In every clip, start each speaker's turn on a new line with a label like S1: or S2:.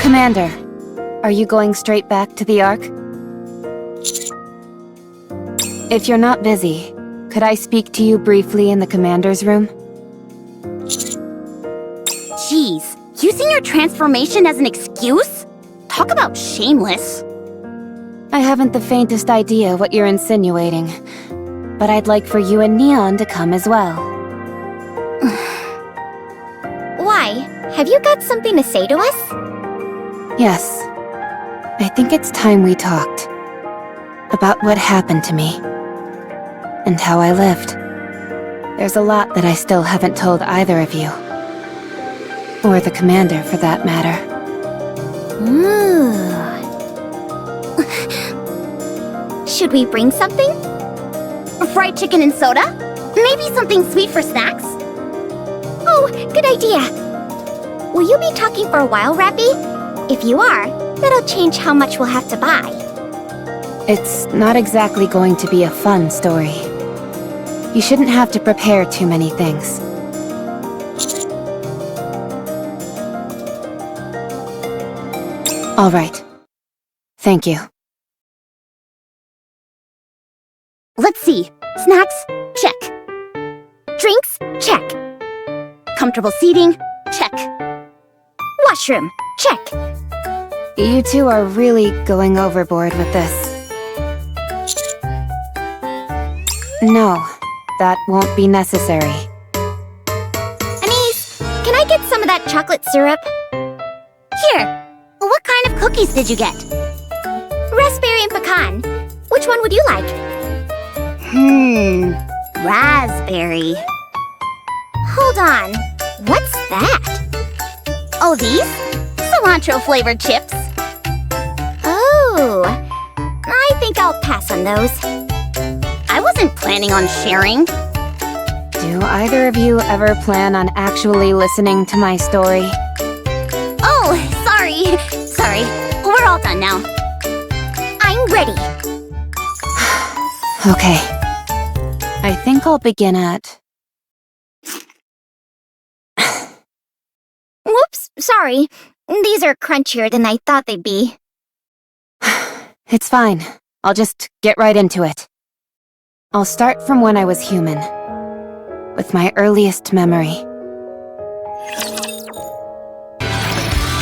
S1: Commander, are you going straight back to the Ark? If you're not busy, could I speak to you briefly in the Commander's room?
S2: Jeez, using your transformation as an excuse? Talk about shameless.
S1: I haven't the faintest idea what you're insinuating, but I'd like for you and Neon to come as well.
S2: Why? Have you got something to say to us?
S1: Yes. I think it's time we talked. About what happened to me. And how I lived. There's a lot that I still haven't told either of you. Or the Commander, for that matter.
S2: Ooh. Should we bring something? Fried chicken and soda? Maybe something sweet for snacks? Oh, good idea. Will you be talking for a while, Rappy? If you are, that'll change how much we'll have to buy.
S1: It's not exactly going to be a fun story. You shouldn't have to prepare too many things. All right. Thank you.
S2: Let's see. Snacks? Check. Drinks? Check. Comfortable seating? Check. Washroom? Check.
S1: You two are really going overboard with this. No, that won't be necessary.
S2: Anise, can I get some of that chocolate syrup? Here. What kind of cookies did you get? Raspberry and pecan. Which one would you like? Raspberry. Hold on. What's that? Oh, these? Cilantro-flavored chips. Oh, I think I'll pass on those. I wasn't planning on sharing.
S1: Do either of you ever plan on actually listening to my story?
S2: Oh, sorry. Sorry. We're all done now. I'm ready.
S1: Okay. I think I'll begin at...
S2: Whoops, sorry. These are crunchier than I thought they'd be.
S1: It's fine. I'll just get right into it. I'll start from when I was human. With my earliest memory.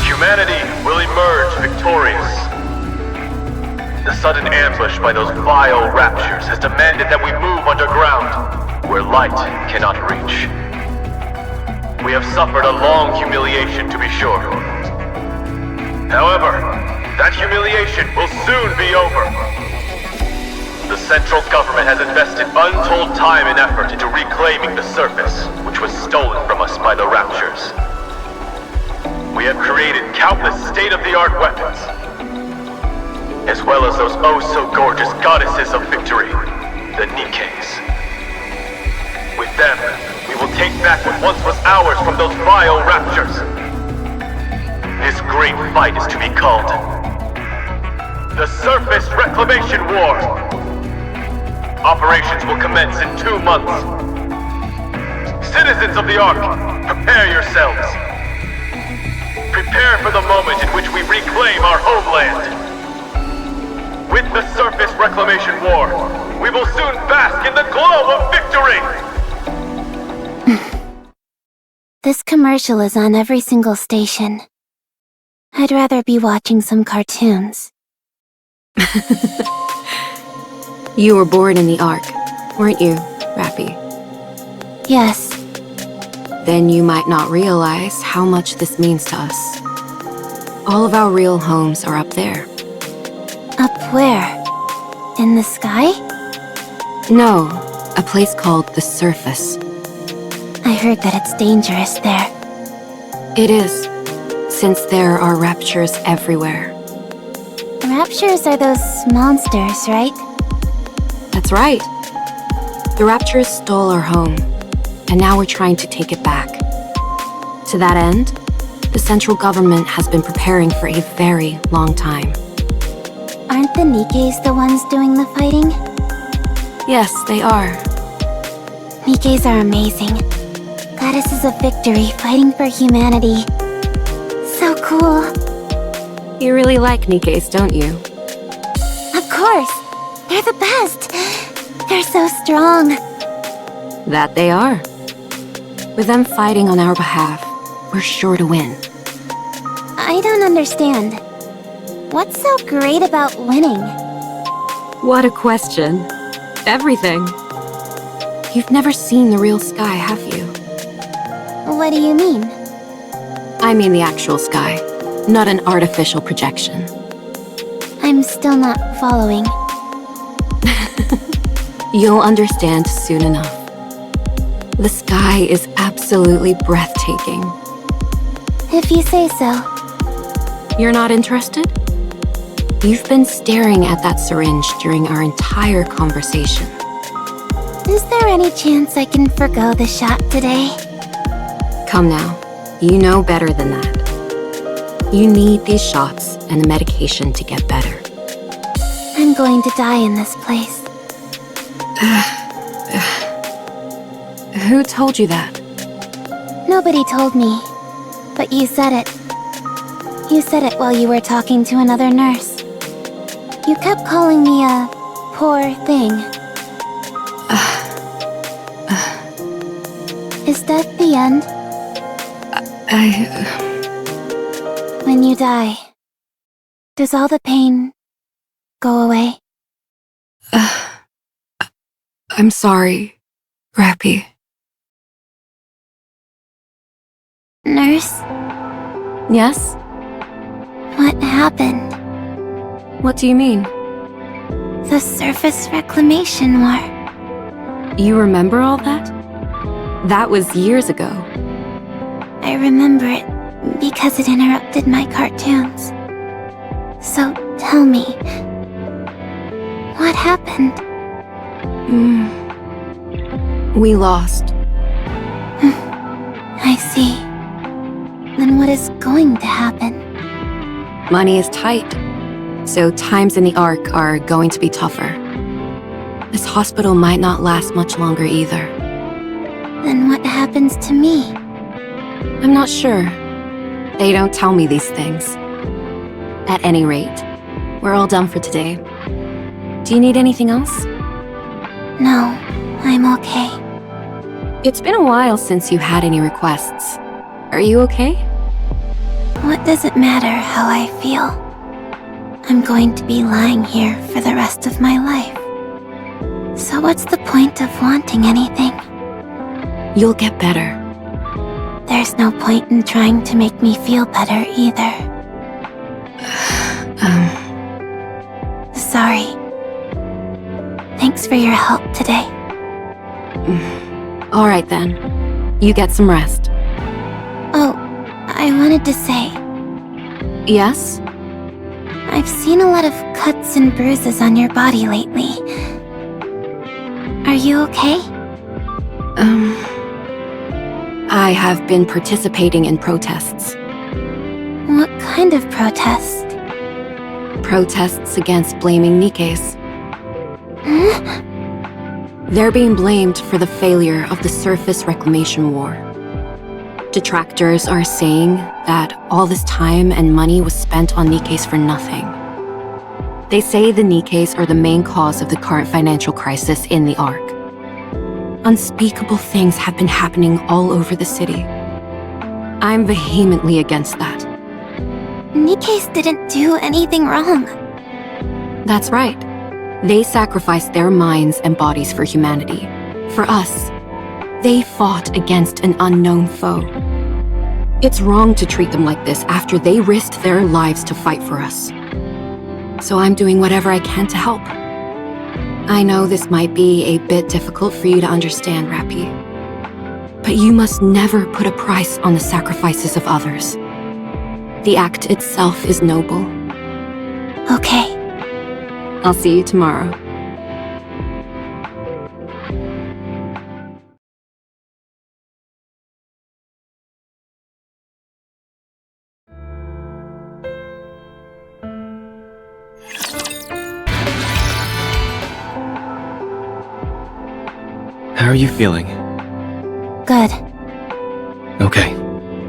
S3: Humanity will emerge victorious. The sudden ambush by those vile raptures has demanded that we move underground, where light cannot reach. We have suffered a long humiliation, to be sure. However, that humiliation will soon be over. The central government has invested untold time and effort into reclaiming the surface, which was stolen from us by the raptures. We have created countless state-of-the-art weapons, as well as those oh-so-gorgeous goddesses of victory, the NIKKEs. With them, we will take back what once was ours from those vile raptures. This great fight is to be called the Surface Reclamation War. Operations will commence in 2 months. Citizens of the Ark, prepare yourselves. Prepare for the moment in which we reclaim our homeland. With the Surface Reclamation War, we will soon bask in the glow of victory!
S4: This commercial is on every single station. I'd rather be watching some cartoons.
S5: You were born in the Ark, weren't you, Rappy?
S4: Yes.
S5: Then you might not realize how much this means to us. All of our real homes are up there.
S4: Up where? In the sky?
S5: No, a place called the Surface.
S4: I heard that it's dangerous there.
S5: It is, since there are raptures everywhere.
S4: Raptures are those monsters, right?
S5: That's right. The raptures stole our home, and now we're trying to take it back. To that end, the central government has been preparing for a very long time.
S4: Aren't the NIKKEs the ones doing the fighting?
S5: Yes, they are.
S4: NIKKEs are amazing. Goddesses of victory fighting for humanity. So cool.
S5: You really like NIKKEs, don't you?
S4: Of course. They're the best. They're so strong.
S5: That they are. With them fighting on our behalf, we're sure to win.
S4: I don't understand. What's so great about winning?
S5: What a question. Everything. You've never seen the real sky, have you?
S4: What do you mean?
S5: I mean the actual sky, not an artificial projection.
S4: I'm still not following.
S5: You'll understand soon enough. The sky is absolutely breathtaking.
S4: If you say so.
S5: You're not interested? You've been staring at that syringe during our entire conversation.
S4: Is there any chance I can forgo the shot today?
S5: Come now, you know better than that. You need these shots and the medication to get better.
S4: I'm going to die in this place.
S5: Who told you that?
S4: Nobody told me, but you said it. You said it while you were talking to another nurse. You kept calling me a poor thing. Is that the end? When you die, does all the pain go away?
S5: I'm sorry, Rappy.
S4: Nurse,
S5: Yes?
S4: what happened?
S5: What do you mean?
S4: The surface reclamation war.
S5: You remember all that? That was years ago.
S4: I remember it because it interrupted my cartoons. So tell me, what happened?
S5: We lost.
S4: I see. Then what is going to happen?
S5: Money is tight, so times in the Ark are going to be tougher. This hospital might not last much longer either.
S4: Then what happens to me?
S5: I'm not sure. They don't tell me these things. At any rate, we're all done for today. Do you need anything else?
S4: No, I'm okay.
S5: It's been a while since you had any requests. Are you okay?
S4: What does it matter how I feel? I'm going to be lying here for the rest of my life. So what's the point of wanting anything?
S5: You'll get better.
S4: There's no point in trying to make me feel better either. Sorry. Thanks for your help today.
S5: All right then. You get some rest.
S4: Oh, I wanted to say,
S5: Yes?
S4: I've seen a lot of cuts and bruises on your body lately. Are you okay?
S5: I have been participating in protests.
S4: What kind of protest?
S5: Protests against blaming NIKKEs.
S4: Huh?
S5: They're being blamed for the failure of the surface reclamation war. Detractors are saying that all this time and money was spent on NIKKEs for nothing. They say the NIKKEs are the main cause of the current financial crisis in the Ark. Unspeakable things have been happening all over the city. I'm vehemently against that.
S4: NIKKEs didn't do anything wrong.
S5: That's right. They sacrificed their minds and bodies for humanity. For us, they fought against an unknown foe. It's wrong to treat them like this after they risked their lives to fight for us. So I'm doing whatever I can to help. I know this might be a bit difficult for you to understand, Rappy. But you must never put a price on the sacrifices of others. The act itself is noble.
S4: Okay.
S5: I'll see you tomorrow.
S6: How are you feeling?
S4: Good.
S6: Okay,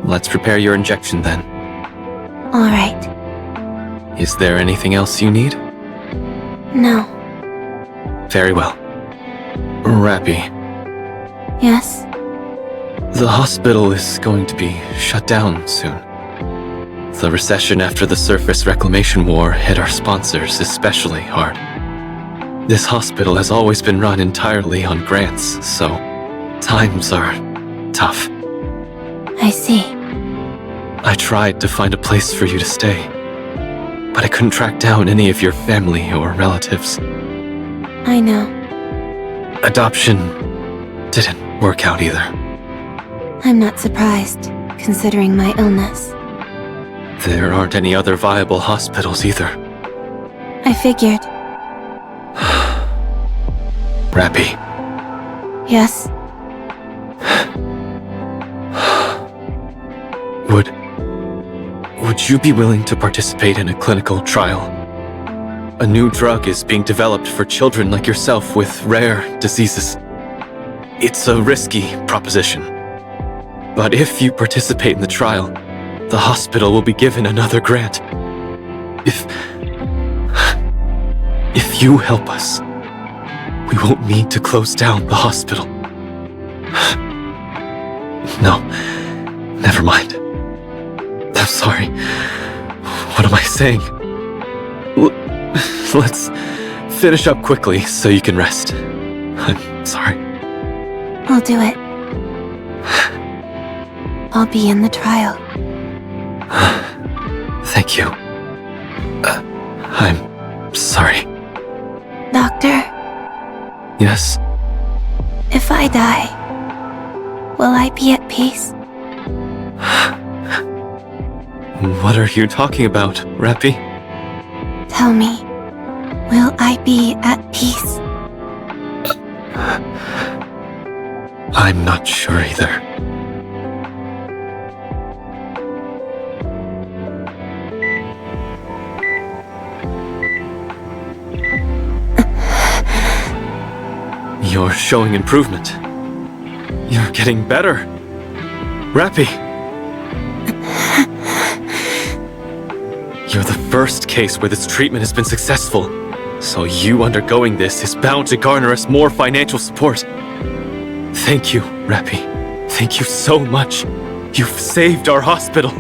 S6: let's prepare your injection then.
S4: All right.
S6: Is there anything else you need?
S4: No.
S6: Very well. Rappy,
S4: Yes?
S6: the hospital is going to be shut down soon. The recession after the surface reclamation war hit our sponsors especially hard. This hospital has always been run entirely on grants, so times are tough.
S4: I see.
S6: I tried to find a place for you to stay, but I couldn't track down any of your family or relatives.
S4: I know.
S6: Adoption didn't work out either.
S4: I'm not surprised, considering my illness.
S6: There aren't any other viable hospitals either.
S4: I figured.
S6: Rappy,
S4: Yes?
S6: would you be willing to participate in a clinical trial? A new drug is being developed for children like yourself with rare diseases. It's a risky proposition. But if you participate in the trial, the hospital will be given another grant. If you help us, we won't need to close down the hospital. No, never mind. I'm sorry. What am I saying? Let's finish up quickly so you can rest. I'm sorry.
S4: I'll do it. I'll be in the trial.
S6: Thank you. I'm sorry.
S4: Doctor,
S6: Yes?
S4: if I die, will I be at peace?
S6: What are you talking about, Rappy?
S4: Tell me, will I be at peace?
S6: I'm not sure either. You're showing improvement. You're getting better. Rappy! You're the first case where this treatment has been successful, so you undergoing this is bound to garner us more financial support. Thank you, Rappy. Thank you so much. You've saved our hospital.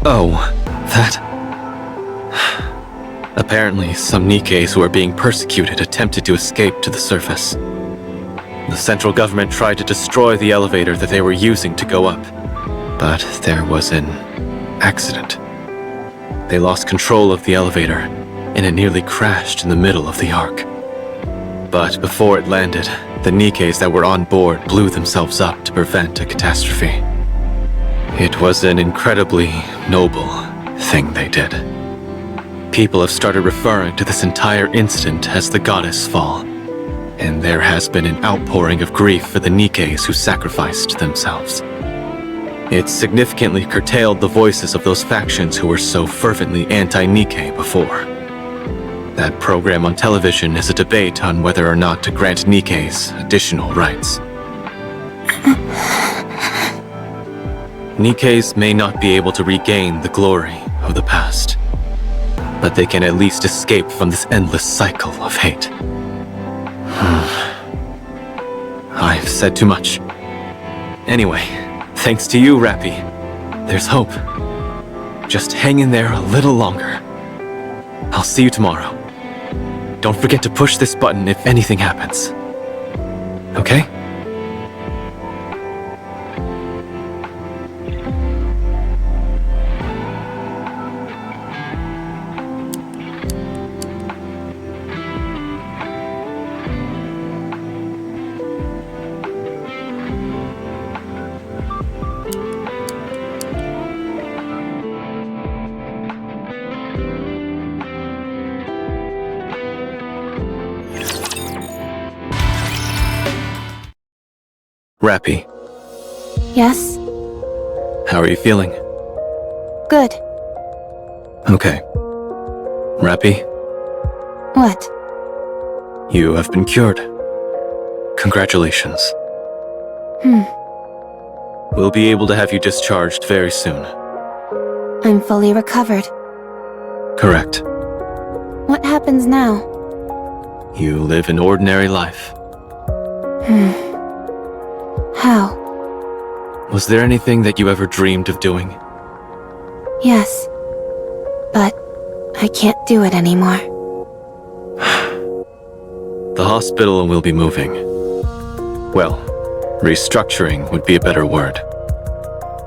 S6: Oh, that... Apparently, some NIKKEs who are being persecuted attempted to escape to the surface. The central government tried to destroy the elevator that they were using to go up, but there was an accident. They lost control of the elevator, and it nearly crashed in the middle of the arc. But before it landed, the NIKKEs that were on board blew themselves up to prevent a catastrophe. It was an incredibly noble thing they did. People have started referring to this entire incident as the Goddess Fall, and there has been an outpouring of grief for the NIKKEs who sacrificed themselves. It significantly curtailed the voices of those factions who were so fervently anti-NIKKE before. That program on television is a debate on whether or not to grant NIKKEs additional rights. NIKKEs may not be able to regain the glory of the past, but they can at least escape from this endless cycle of hate. I've said too much. Anyway, thanks to you, Rappy, there's hope. Just hang in there a little longer. I'll see you tomorrow. Don't forget to push this button if anything happens. Okay? Rappy,
S4: Yes?
S6: how are you feeling?
S4: Good.
S6: Okay. Rappy,
S4: What?
S6: you have been cured. Congratulations. We'll be able to have you discharged very soon.
S1: I'm fully recovered.
S6: Correct.
S1: What happens now?
S6: You live an ordinary life.
S1: How?
S6: Was there anything that you ever dreamed of doing?
S1: Yes. But I can't do it anymore.
S6: The hospital will be moving. Well, restructuring would be a better word.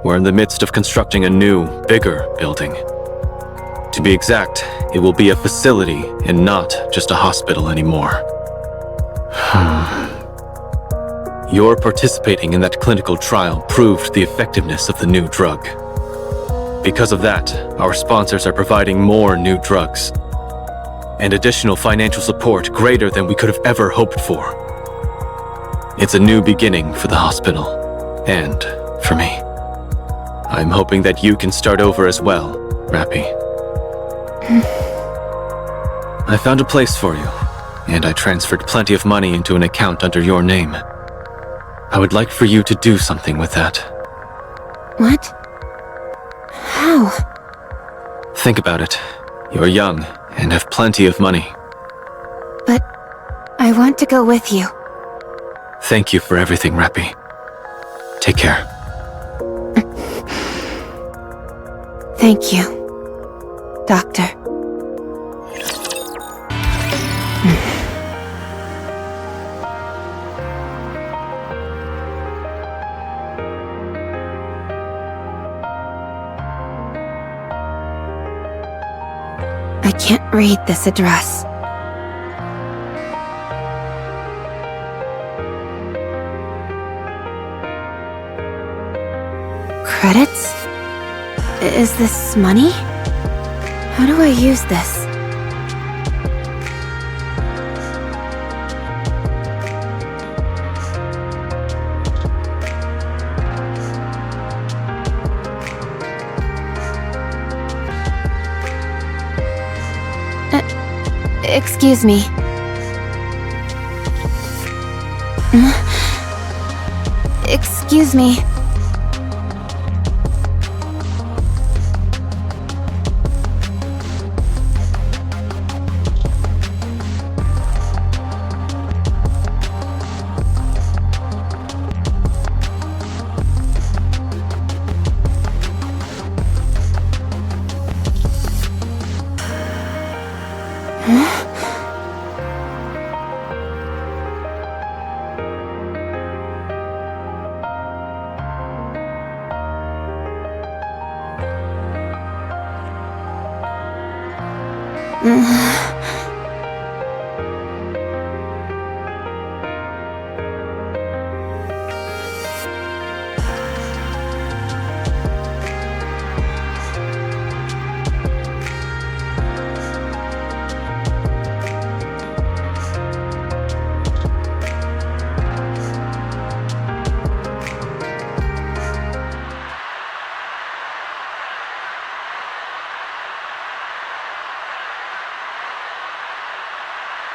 S6: We're in the midst of constructing a new, bigger building. To be exact, it will be a facility and not just a hospital anymore. Your participating in that clinical trial proved the effectiveness of the new drug. Because of that, our sponsors are providing more new drugs and additional financial support greater than we could have ever hoped for. It's a new beginning for the hospital, and for me. I'm hoping that you can start over as well, Rappy. I found a place for you, and I transferred plenty of money into an account under your name. I would like for you to do something with that.
S1: What? How?
S6: Think about it. You're young and have plenty of money.
S1: But I want to go with you.
S6: Thank you for everything, Rappy. Take care.
S1: Thank you, Doctor. I can't read this address. Credits? Is this money? How do I use this? Excuse me. Excuse me.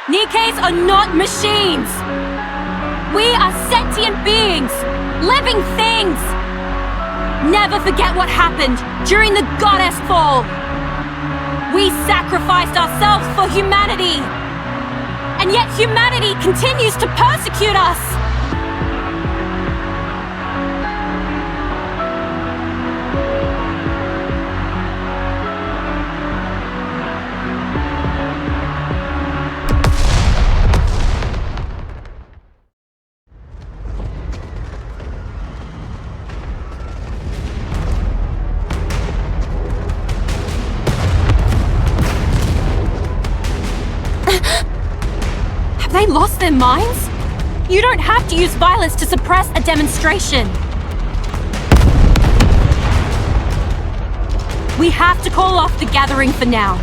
S7: NIKKEs are not machines! We are sentient beings! Living things! Never forget what happened during the Goddess Fall! We sacrificed ourselves for humanity! And yet humanity continues to persecute us! Have they lost their minds? You don't have to use violence to suppress a demonstration. We have to call off the gathering for now.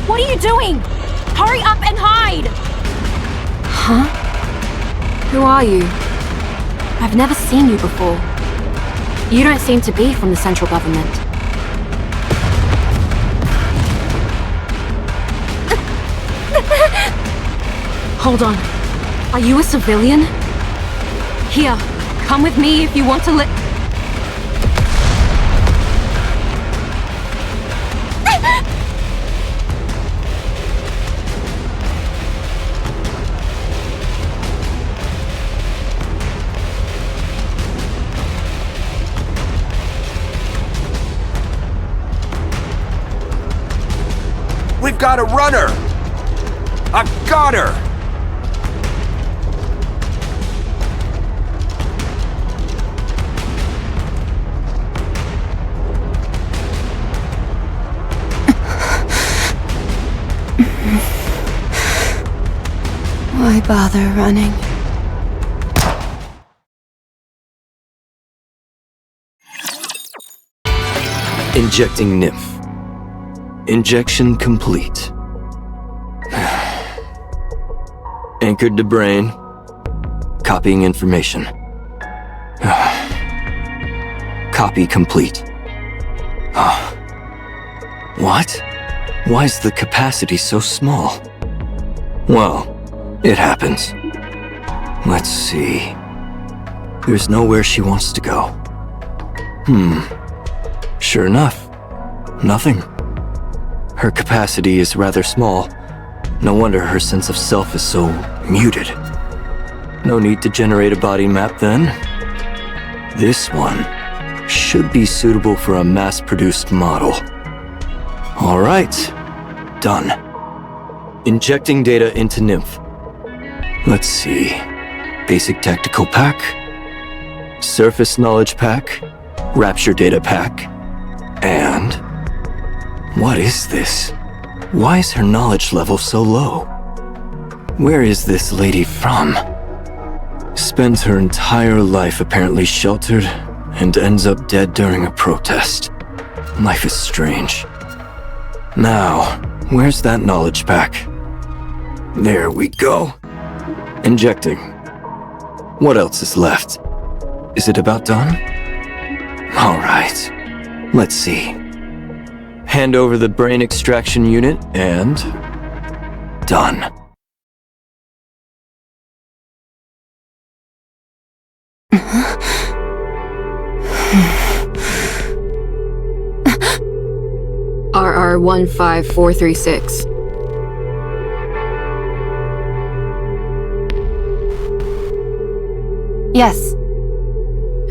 S7: What are you doing? Hurry up and hide!
S5: Huh? Who are you? I've never seen you before. You don't seem to be from the central government.
S7: Hold on. Are you a civilian? Here, come with me if you want to
S8: We've got a runner! I've got her!
S1: Why bother running?
S9: Injecting nymph. Injection complete. Anchored to brain. Copying information. Copy complete. What? Why is the capacity so small? Well, it happens. Let's see. There's nowhere she wants to go. Sure enough. Nothing. Her capacity is rather small. No wonder her sense of self is so muted. No need to generate a body map then. This one should be suitable for a mass-produced model. All right. Done. Injecting data into nymph. Let's see. Basic tactical pack. Surface knowledge pack. Rapture data pack. And... what is this? Why is her knowledge level so low? Where is this lady from? Spends her entire life apparently sheltered and ends up dead during a protest. Life is strange. Now, where's that knowledge pack? There we go. Injecting. What else is left? Is it about done? All right. Let's see. Hand over the brain extraction unit and... done.
S5: RR15436.
S1: Yes.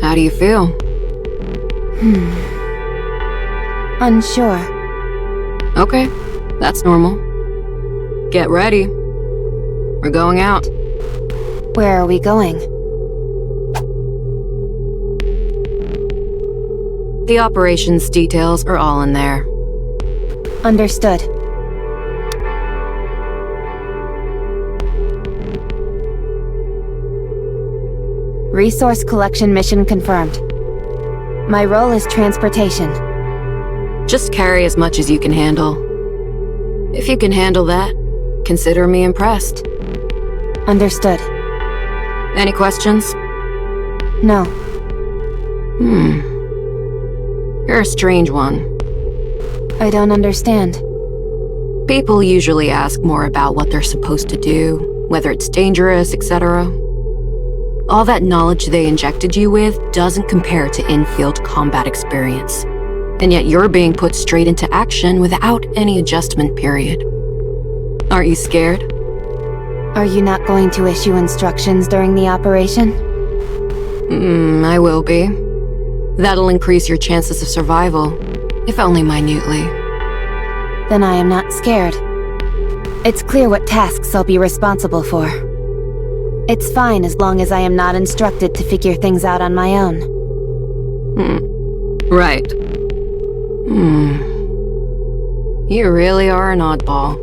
S5: How do you feel?
S1: Unsure.
S5: Okay, that's normal. Get ready. We're going out.
S1: Where are we going?
S5: The operations details are all in there.
S1: Understood. Resource collection mission confirmed. My role is transportation.
S5: Just carry as much as you can handle. If you can handle that, consider me impressed.
S1: Understood.
S5: Any questions?
S1: No.
S5: You're a strange one.
S1: I don't understand.
S5: People usually ask more about what they're supposed to do, whether it's dangerous, etc. All that knowledge they injected you with doesn't compare to in-field combat experience. And yet you're being put straight into action without any adjustment period. Aren't you scared?
S1: Are you not going to issue instructions during the operation?
S5: I will be. That'll increase your chances of survival, if only minutely.
S1: Then I am not scared. It's clear what tasks I'll be responsible for. It's fine as long as I am not instructed to figure things out on my own.
S5: Right. You really are an oddball.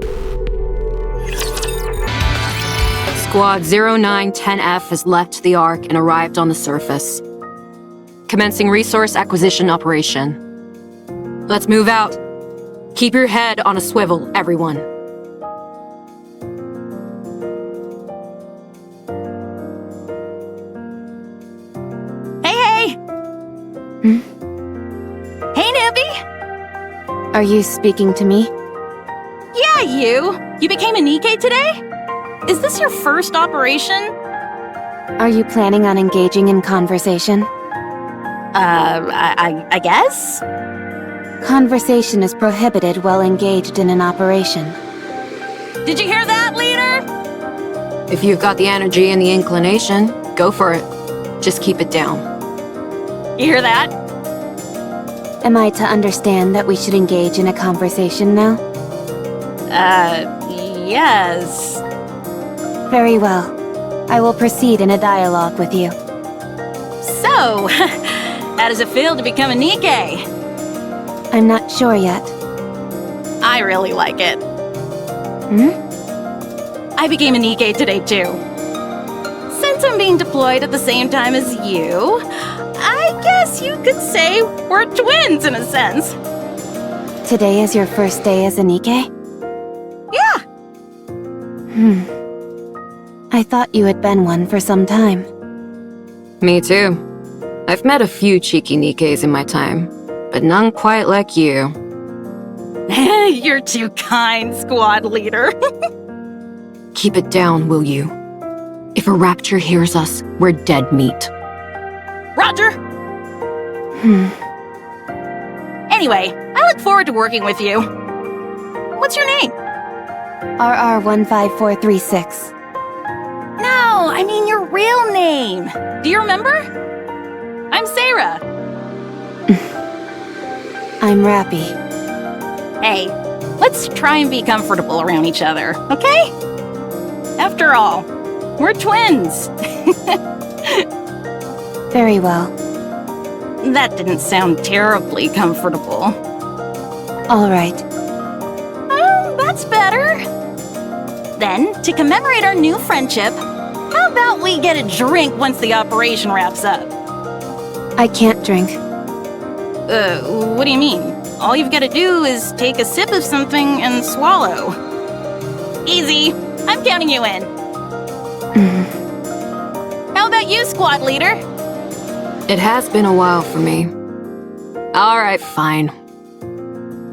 S5: Squad 0910F has left the Ark and arrived on the surface. Commencing resource acquisition operation. Let's move out. Keep your head on a swivel, everyone.
S7: Hey! Hey, Nippy!
S1: Are you speaking to me?
S7: Yeah, you! You became a NIKKE today? is this your first operation?
S1: Are you planning on engaging in conversation?
S7: I guess?
S1: Conversation is prohibited while engaged in an operation.
S7: Did you hear that, leader?
S5: If you've got the energy and the inclination, go for it. Just keep it down.
S7: You hear that?
S1: Am I to understand that we should engage in a conversation now?
S7: Yes.
S1: Very well. I will proceed in a dialogue with you.
S7: So, how does it feel to become a NIKKE?
S1: I'm not sure yet.
S7: I really like it. I became a NIKKE today, too. Since I'm being deployed at the same time as you, I guess you could say we're twins in a sense.
S1: Today is your first day as a NIKKE?
S7: Yeah.
S1: I thought you had been one for some time.
S5: Me too. I've met a few cheeky NIKKEs in my time, but none quite like you.
S7: You're too kind, squad leader.
S5: Keep it down, will you? If a rapture hears us, we're dead meat.
S7: Roger! Anyway, I look forward to working with you. What's your name?
S1: RR15436.
S7: No, I mean your real name. Do you remember? I'm Sarah.
S1: I'm Rappy.
S7: Hey, let's try and be comfortable around each other, okay? After all, we're twins.
S1: Very well.
S7: That didn't sound terribly comfortable.
S1: All right.
S7: Oh, that's better. Then, to commemorate our new friendship, how about we get a drink once the operation wraps up?
S1: I can't drink.
S7: What do you mean? All you've got to do is take a sip of something and swallow. Easy. I'm counting you in. How about you, squad leader?
S5: It has been a while for me. All right, fine.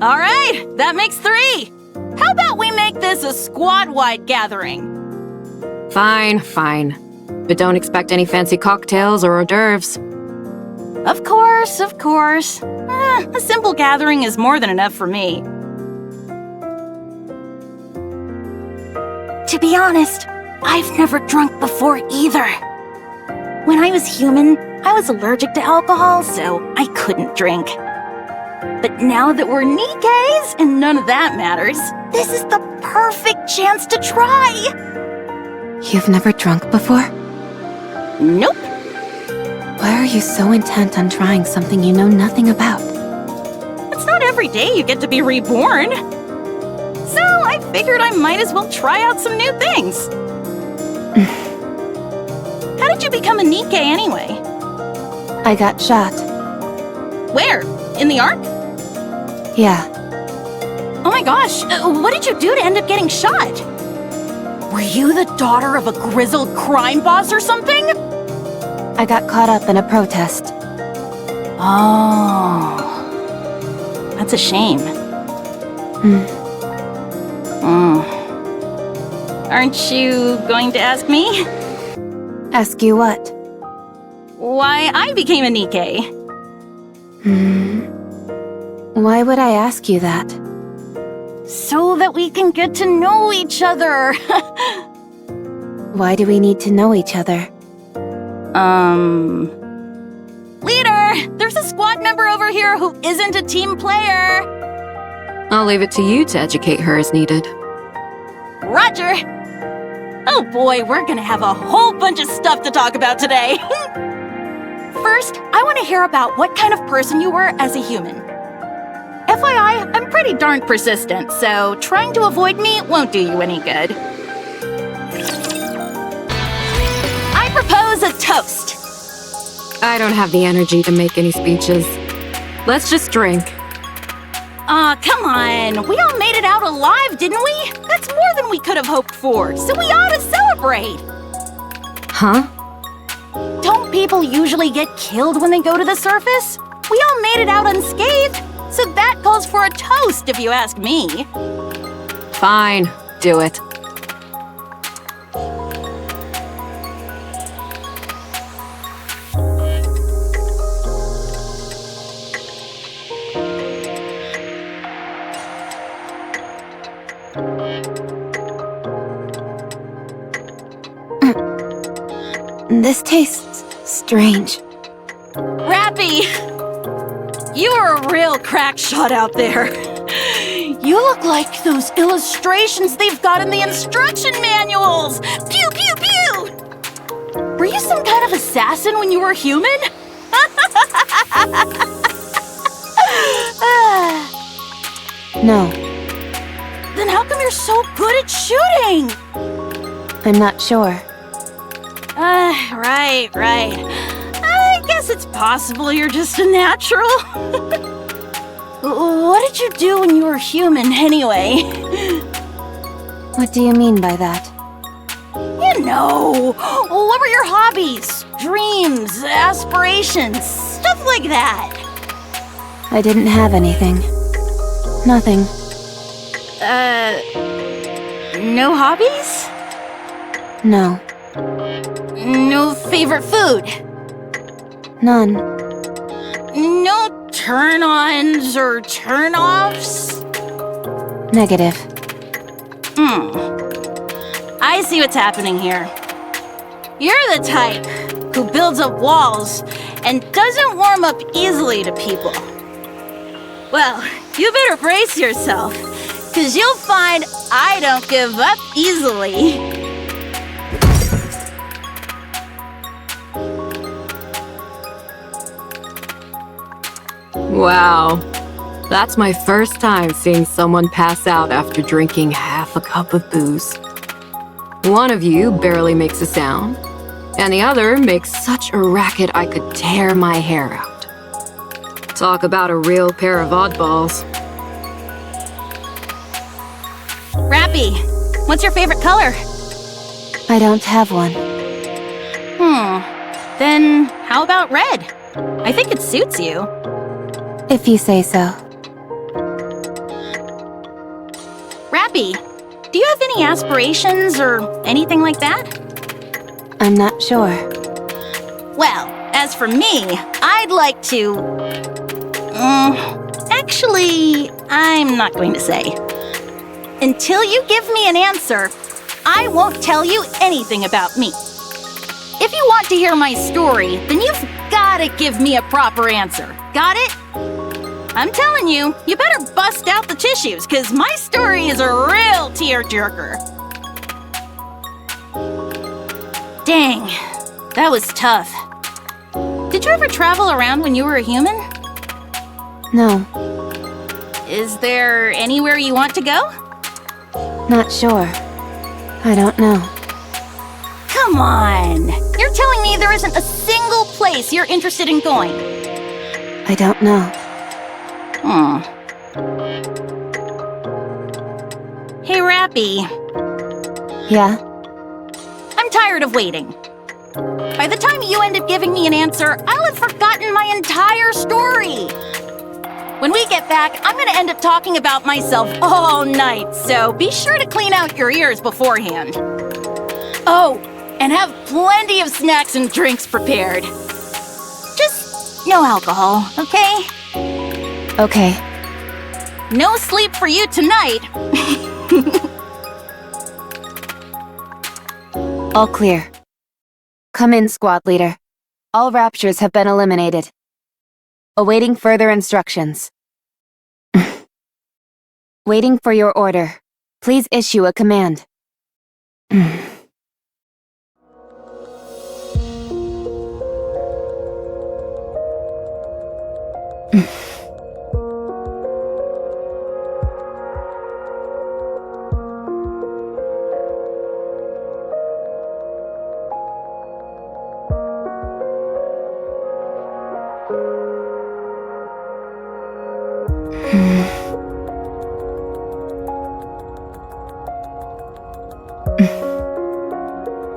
S7: All right, that makes 3. How about we make this a squad-wide gathering?
S5: Fine, fine. But don't expect any fancy cocktails or hors d'oeuvres.
S7: Of course, of course. A simple gathering is more than enough for me. To be honest, I've never drunk before either. When I was human, I was allergic to alcohol, so I couldn't drink. But now that we're NIKKEs and none of that matters, this is the perfect chance to try!
S1: You've never drunk before?
S7: Nope.
S1: Why are you so intent on trying something you know nothing about?
S7: It's not every day you get to be reborn. So I figured I might as well try out some new things. How did you become a NIKKE anyway?
S1: I got shot.
S7: Where? In the Ark?
S1: Yeah.
S7: Oh my gosh, what did you do to end up getting shot? Were you the daughter of a grizzled crime boss or something?
S1: I got caught up in a protest.
S7: Oh. That's a shame. Aren't you going to ask me?
S1: Ask you what?
S7: Why I became a NIKKE?
S1: Why would I ask you that?
S7: So that we can get to know each other.
S1: Why do we need to know each other?
S7: Leader, there's a squad member over here who isn't a team player.
S5: I'll leave it to you to educate her as needed.
S7: Roger. Oh boy, we're gonna have a whole bunch of stuff to talk about today. First, I want to hear about what kind of person you were as a human. FYI, I'm pretty darn persistent, so trying to avoid me won't do you any good. I propose a toast.
S5: I don't have the energy to make any speeches. Let's just drink.
S7: Aw, come on. We all made it out alive, didn't we? That's more than we could have hoped for, so we ought to celebrate.
S5: Huh?
S7: Don't people usually get killed when they go to the surface? We all made it out unscathed, so that calls for a toast if you ask me.
S5: Fine, do it.
S1: This tastes strange.
S7: Rappy! You are a real crack shot out there. You look like those illustrations they've got in the instruction manuals! Pew, pew, pew! Were you some kind of assassin when you were human?
S1: No,
S7: Then how come you're so good at shooting?
S1: I'm not sure.
S7: Right. I guess it's possible you're just a natural. What did you do when you were human, anyway?
S1: What do you mean by that?
S7: You know, what were your hobbies, dreams, aspirations, stuff like that?
S1: I didn't have anything. Nothing.
S7: No hobbies?
S1: No.
S7: No favorite food?
S1: None.
S7: No turn-ons or turn-offs?
S1: Negative.
S7: I see what's happening here. You're the type who builds up walls and doesn't warm up easily to people. Well, you better brace yourself, 'cause you'll find I don't give up easily.
S5: Wow. That's my first time seeing someone pass out after drinking half a cup of booze. One of you barely makes a sound, and the other makes such a racket I could tear my hair out. Talk about a real pair of oddballs.
S7: Rappy, what's your favorite color?
S1: I don't have one.
S7: Then how about red? I think it suits you.
S1: If you say so.
S7: Rappy, do you have any aspirations or anything like that?
S1: I'm not sure.
S7: Well, as for me, I'd like to... actually, I'm not going to say. Until you give me an answer, I won't tell you anything about me. If you want to hear my story, then you've gotta give me a proper answer. Got it? I'm telling you, you better bust out the tissues, 'cause my story is a real tearjerker. Dang, that was tough. Did you ever travel around when you were a human?
S1: No,
S7: Is there anywhere you want to go?
S1: not sure. I don't know.
S7: Come on! You're telling me there isn't a single place you're interested in going?
S1: I don't know.
S7: Hey, Rappy.
S1: Yeah?
S7: I'm tired of waiting. By the time you end up giving me an answer, I'll have forgotten my entire story. When we get back, I'm gonna end up talking about myself all night, so be sure to clean out your ears beforehand. Oh, and have plenty of snacks and drinks prepared. Just no alcohol, okay?
S1: Okay.
S7: No sleep for you tonight.
S1: All clear. Come in, squad leader. All raptures have been eliminated. Awaiting further instructions. Waiting for your order. Please issue a command.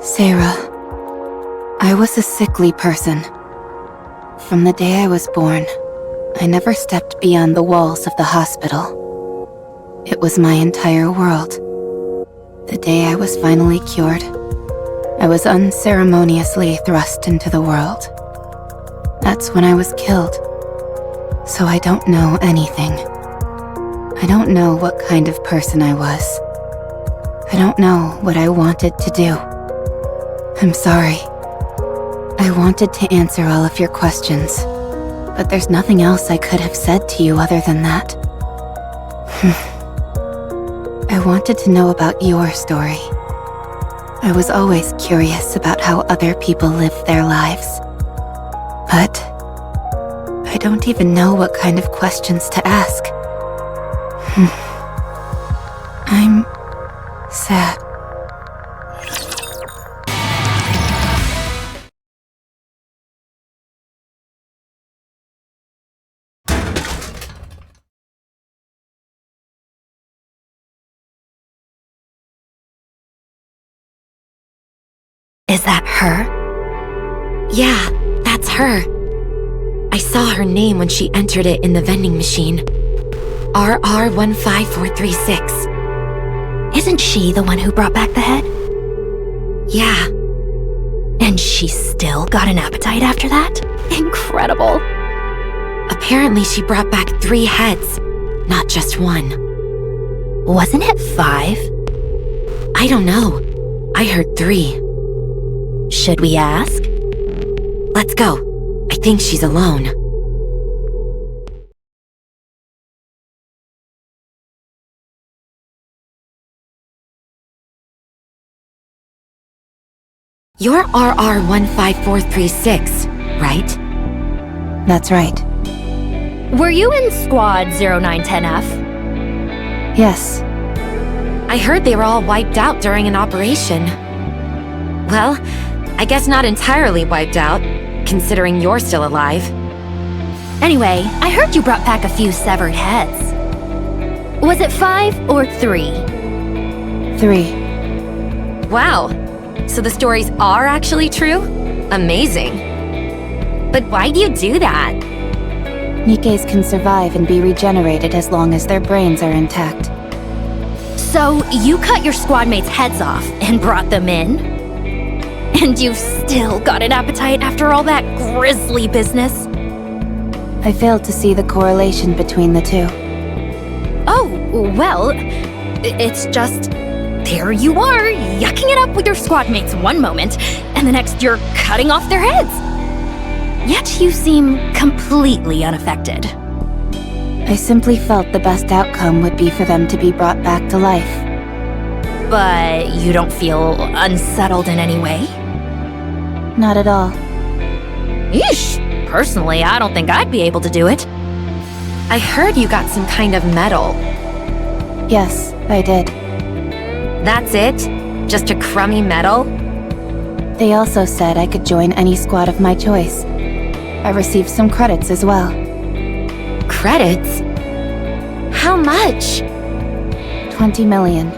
S1: Sarah, I was a sickly person. From the day I was born, I never stepped beyond the walls of the hospital. It was my entire world. The day I was finally cured, I was unceremoniously thrust into the world. That's when I was killed. So I don't know anything. I don't know what kind of person I was. I don't know what I wanted to do. I'm sorry. I wanted to answer all of your questions, but there's nothing else I could have said to you other than that. I wanted to know about your story. I was always curious about how other people live their lives. But I don't even know what kind of questions to ask. I'm sad.
S5: Is that her? Yeah, that's her. I saw her name when she entered it in the vending machine. RR15436.
S2: Isn't she the one who brought back the head?
S5: Yeah.
S2: And she still got an appetite after that? Incredible.
S5: Apparently she brought back 3 heads, not just 1.
S2: Wasn't it 5?
S5: I don't know. I heard 3.
S2: Should we ask?
S5: Let's go. I think she's alone. You're RR15436, right?
S1: That's right.
S2: Were you in Squad 0910F?
S1: Yes.
S5: I heard they were all wiped out during an operation. Well, I guess not entirely wiped out, considering you're still alive.
S2: Anyway, I heard you brought back a few severed heads. Was it 5 or 3?
S1: 3.
S5: Wow, so the stories are actually true? Amazing. But why do you do that?
S1: Nikkes can survive and be regenerated as long as their brains are intact.
S2: So you cut your squad mates' heads off and brought them in? And you've still got an appetite after all that grisly business?
S1: I failed to see the correlation between the two.
S2: Oh, well, it's just... there you are, yucking it up with your squad mates one moment, and the next you're cutting off their heads. Yet you seem completely unaffected.
S1: I simply felt the best outcome would be for them to be brought back to life.
S2: But you don't feel unsettled in any way?
S1: Not at all.
S2: Yeesh! Personally, I don't think I'd be able to do it.
S5: I heard you got some kind of medal.
S1: Yes, I did.
S5: That's it? Just a crummy medal?
S1: They also said I could join any squad of my choice. I received some credits as well.
S5: Credits? How much?
S1: 20 million.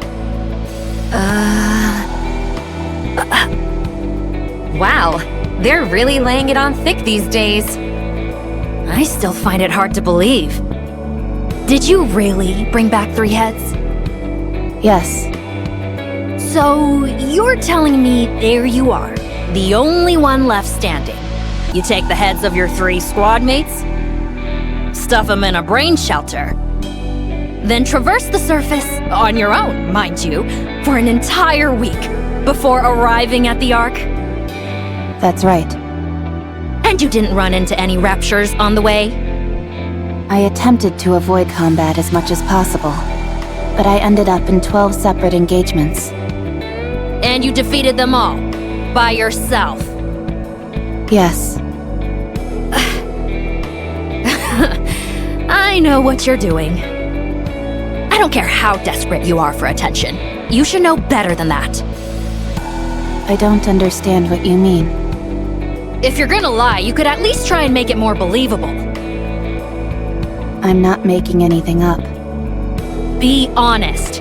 S5: Wow, they're really laying it on thick these days.
S2: I still find it hard to believe. Did you really bring back 3 heads?
S1: Yes.
S2: So, you're telling me there you are, the only one left standing. You take the heads of your 3 squad mates, stuff them in a brain shelter, then traverse the surface, on your own, mind you, for an entire week before arriving at the Ark?
S1: That's right.
S2: And you didn't run into any raptures on the way?
S1: I attempted to avoid combat as much as possible, but I ended up in 12 separate engagements.
S2: And you defeated them all, by yourself?
S1: Yes.
S2: I know what you're doing. I don't care how desperate you are for attention. You should know better than that.
S1: I don't understand what you mean.
S2: If you're gonna lie, you could at least try and make it more believable.
S1: I'm not making anything up.
S2: Be honest.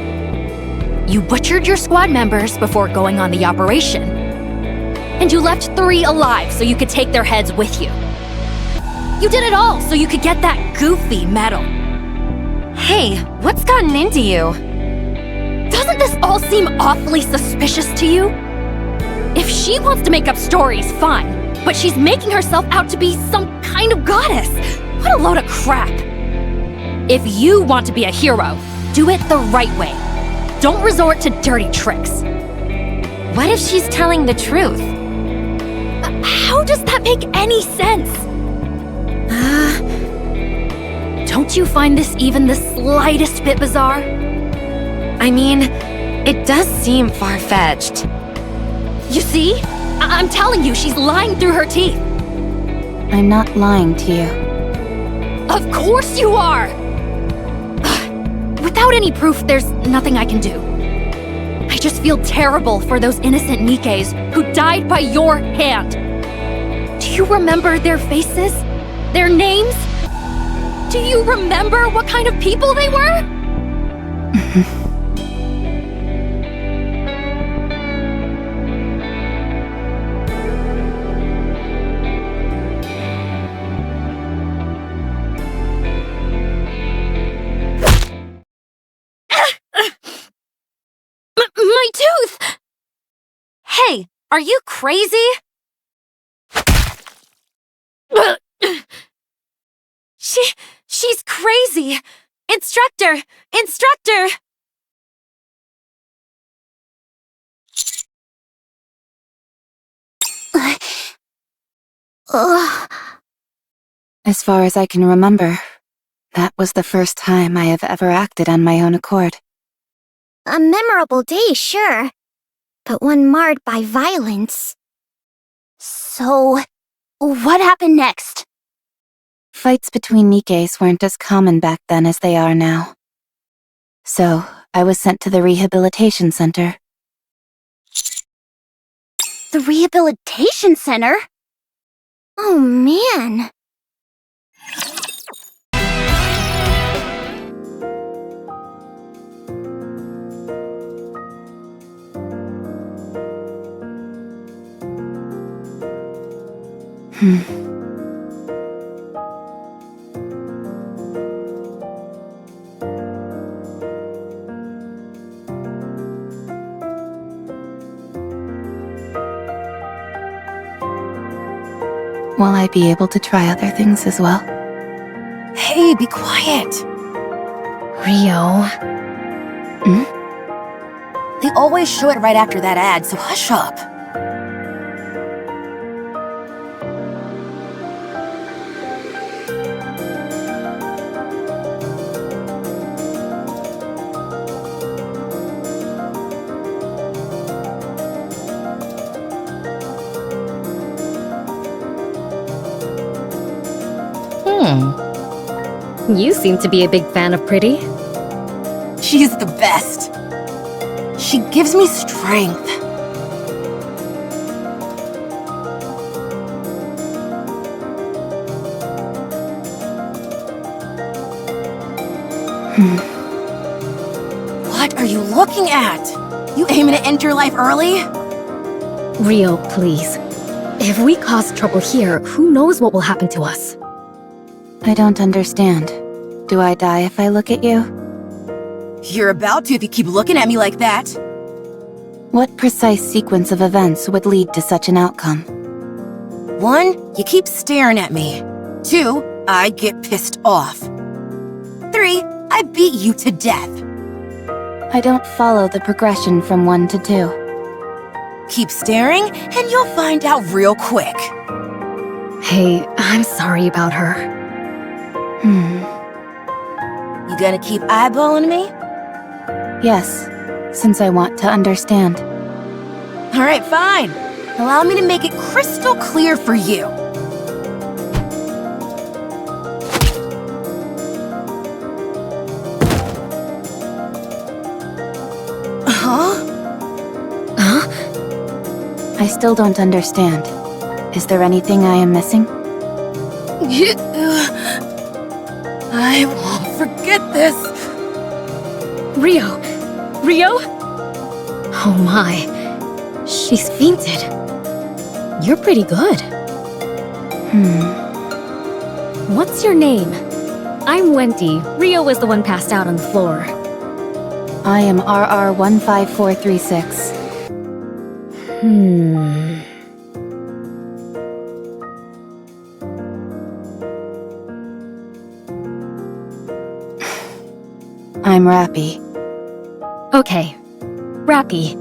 S2: You butchered your squad members before going on the operation. And you left 3 alive so you could take their heads with you. You did it all so you could get that goofy medal.
S5: Hey, what's gotten into you?
S2: Doesn't this all seem awfully suspicious to you? If she wants to make up stories, fine. But she's making herself out to be some kind of goddess. What a load of crap. If you want to be a hero, do it the right way. Don't resort to dirty tricks.
S5: What if she's telling the truth?
S2: How
S7: How does that make any sense? Don't you find this even the slightest bit bizarre?
S5: I mean, it does seem far-fetched.
S7: You see? I'm telling you, she's lying through her teeth.
S1: I'm not lying to you.
S7: Of course you are! Without any proof, there's nothing I can do. I just feel terrible for those innocent Nikkes who died by your hand. Do you remember their faces? Their names? Do you remember what kind of people they were? My tooth! Hey, are you crazy? She's crazy! Instructor! Instructor!
S1: As far as I can remember, that was the first time I have ever acted on my own accord.
S2: A memorable day, sure. But one marred by violence. So, what happened next?
S1: Fights between Nikkes weren't as common back then as they are now. So, I was sent to the rehabilitation center.
S2: The rehabilitation center? Oh man.
S1: Will I be able to try other things as well?
S10: Hey, be quiet! Rio. They always show it right after that ad, so hush up.
S7: You seem to be a big fan of Pretty.
S10: She's the best. She gives me strength. What are you looking at? You aiming to end your life early?
S7: Rio, please. If we cause trouble here, who knows what will happen to us?
S1: I don't understand. Do I die if I look at you?
S10: You're about to if you keep looking at me like that.
S1: What precise sequence of events would lead to such an outcome?
S10: 1, you keep staring at me. 2, I get pissed off. 3, I beat you to death.
S1: I don't follow the progression from 1 to 2.
S10: Keep staring, and you'll find out real quick.
S7: Hey, I'm sorry about her.
S10: You gonna keep eyeballing me?
S1: Yes, since I want to understand.
S10: Alright, fine. Allow me to make it crystal clear for you.
S1: I still don't understand. Is there anything I am missing?
S10: I won't forget this.
S7: Rio! Rio? Oh my. She's fainted. You're pretty good. What's your name? I'm Wendy. Rio was the one passed out on the floor.
S1: I am RR15436. I'm Rappy.
S7: Okay. Rappy.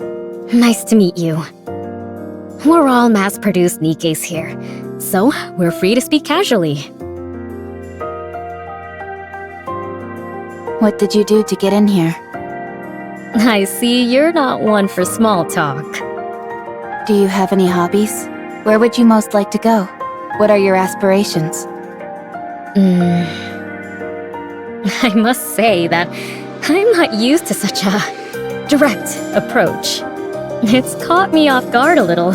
S7: Nice to meet you.
S11: We're all mass-produced Nikkes here, so we're free to speak casually.
S1: What did you do to get in here?
S11: I see you're not one for small talk.
S1: Do you have any hobbies? Where would you most like to go? What are your aspirations?
S11: I must say that I'm not used to such a direct approach. It's caught me off guard a little.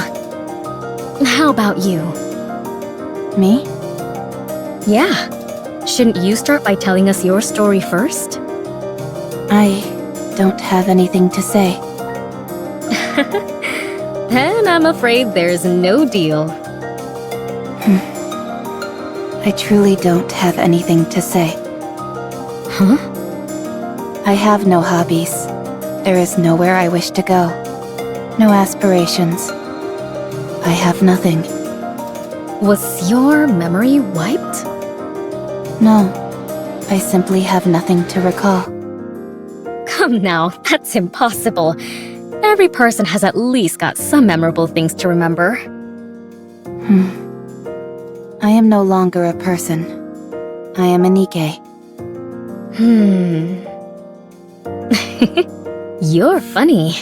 S11: How about you?
S1: Me?
S11: Yeah. Shouldn't you start by telling us your story first?
S1: I don't have anything to say.
S11: Then I'm afraid there's no deal.
S1: I truly don't have anything to say.
S11: Huh?
S1: I have no hobbies. There is nowhere I wish to go. No aspirations. I have nothing.
S11: Was your memory wiped?
S1: No. I simply have nothing to recall.
S11: Come now, that's impossible. Every person has at least got some memorable things to remember.
S1: I am no longer a person. I am a Nikke.
S11: You're funny.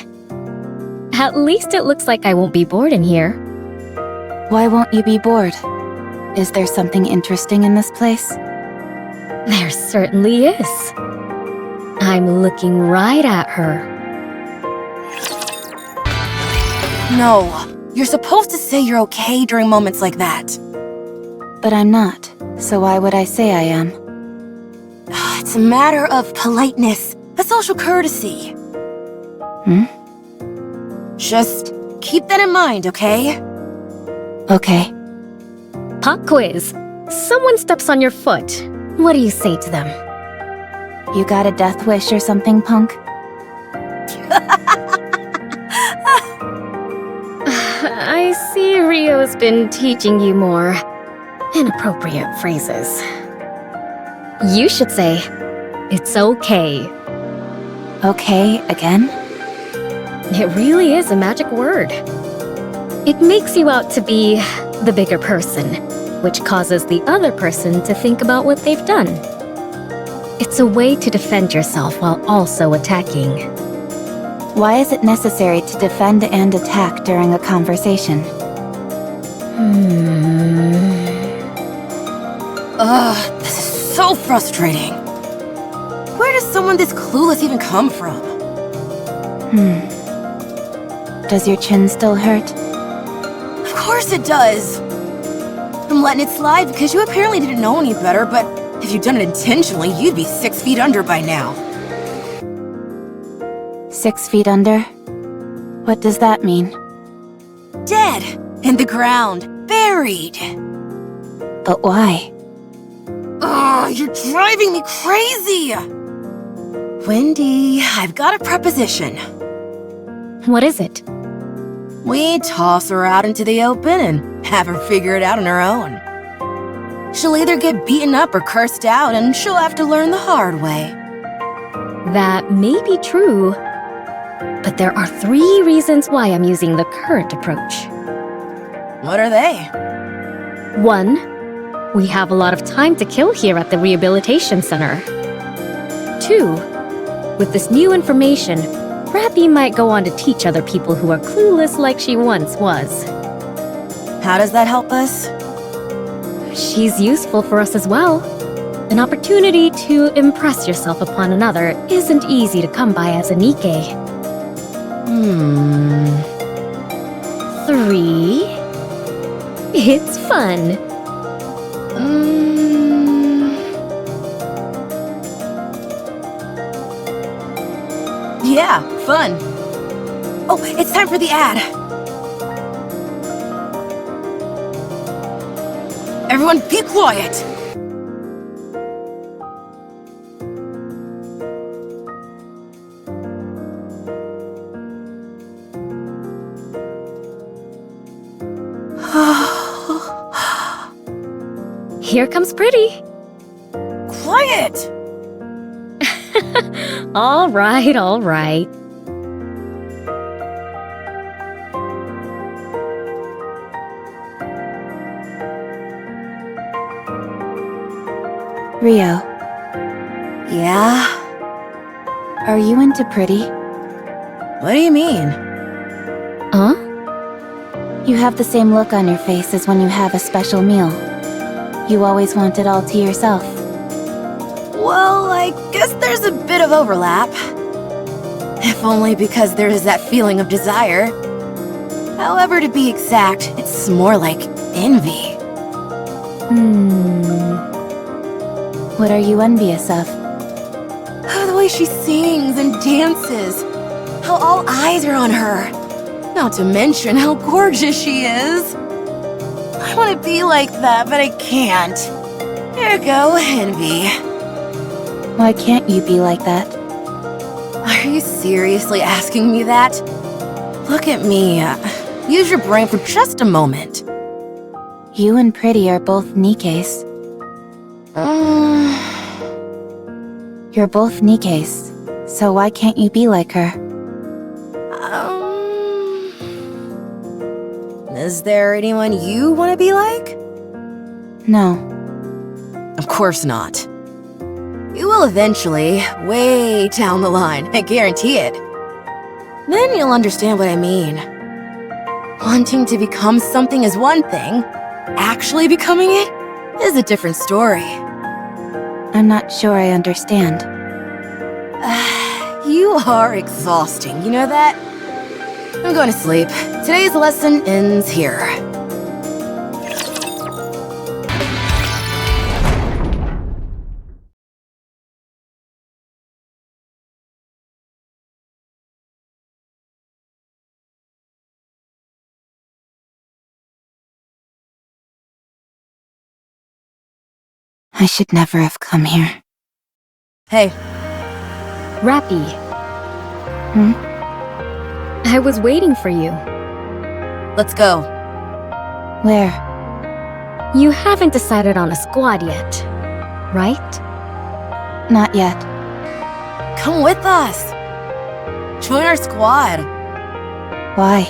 S11: At least it looks like I won't be bored in here.
S1: Why won't you be bored? Is there something interesting in this place?
S11: There certainly is. I'm looking right at her.
S10: No, you're supposed to say you're okay during moments like that.
S1: But I'm not, so why would I say I am?
S10: It's a matter of politeness, a social courtesy. Just keep that in mind, okay?
S1: Okay.
S11: Pop quiz. Someone steps on your foot. What do you say to them?
S1: You got a death wish or something, punk?
S11: I see Rio's been teaching you more inappropriate phrases. You should say, "It's okay."
S1: Okay, again?
S11: It really is a magic word. It makes you out to be the bigger person, which causes the other person to think about what they've done. It's a way to defend yourself while also attacking.
S1: Why is it necessary to defend and attack during a conversation?
S10: Ugh, this is so frustrating. Where does someone this clueless even come from?
S1: Does your chin still hurt?
S10: Of course it does. I'm letting it slide because you apparently didn't know any better, but if you'd done it intentionally, you'd be 6 feet under by now.
S1: 6 feet under? What does that mean?
S10: Dead. In the ground. Buried.
S1: But why?
S10: Ugh, you're driving me crazy! Wendy, I've got a proposition.
S11: What is it?
S10: We toss her out into the open and have her figure it out on her own. She'll either get beaten up or cursed out, and she'll have to learn the hard way.
S11: That may be true, but there are 3 reasons why I'm using the current approach.
S10: What are they?
S11: 1, we have a lot of time to kill here at the rehabilitation center. 2, with this new information, Rappy might go on to teach other people who are clueless like she once was.
S10: How does that help us?
S11: She's useful for us as well. An opportunity to impress yourself upon another isn't easy to come by as a Nikke. 3, it's fun.
S10: Yeah, fun. Oh, it's time for the ad. Everyone be quiet.
S11: Here comes Pretty.
S10: Quiet!
S11: All right, all right.
S1: Rio,
S10: Yeah?
S1: are you into Pretty?
S10: What do you mean?
S11: Huh?
S1: You have the same look on your face as when you have a special meal. You always want it all to yourself.
S10: Well, I guess there's a bit of overlap. If only because there is that feeling of desire. However, to be exact, it's more like envy.
S1: What are you envious of?
S10: Oh, the way she sings and dances. How all eyes are on her. Not to mention how gorgeous she is. I want to be like that, but I can't. There you go, envy.
S1: Why can't you be like that?
S10: Are you seriously asking me that? Look at me. Use your brain for just a moment.
S1: You and Pretty are both Nikkes. You're both Nikkes, so why can't you be like her?
S10: Is there anyone you want to be like?
S1: No.
S10: Of course not. You will eventually, way down the line, I guarantee it. Then you'll understand what I mean. Wanting to become something is one thing. Actually becoming it is a different story.
S1: I'm not sure I understand.
S10: You are exhausting, you know that? I'm going to sleep. Today's lesson ends here.
S1: I should never have come here.
S10: Hey,
S11: Rappy, I was waiting for you.
S10: let's go.
S1: Where?
S11: You haven't decided on a squad yet, right?
S1: Not yet.
S10: Come with us. Join our squad.
S1: Why?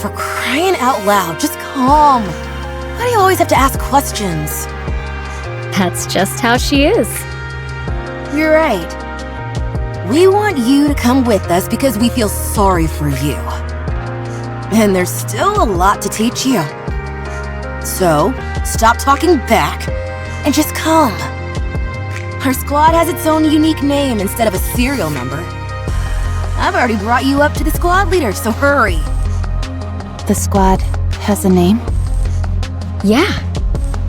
S10: For crying out loud, just come. Why do you always have to ask questions?
S11: That's just how she is.
S10: You're right. We want you to come with us because we feel sorry for you. And there's still a lot to teach you. So, stop talking back and just come. Our squad has its own unique name instead of a serial number. I've already brought you up to the squad leader, so hurry.
S1: The squad has a name?
S11: Yeah.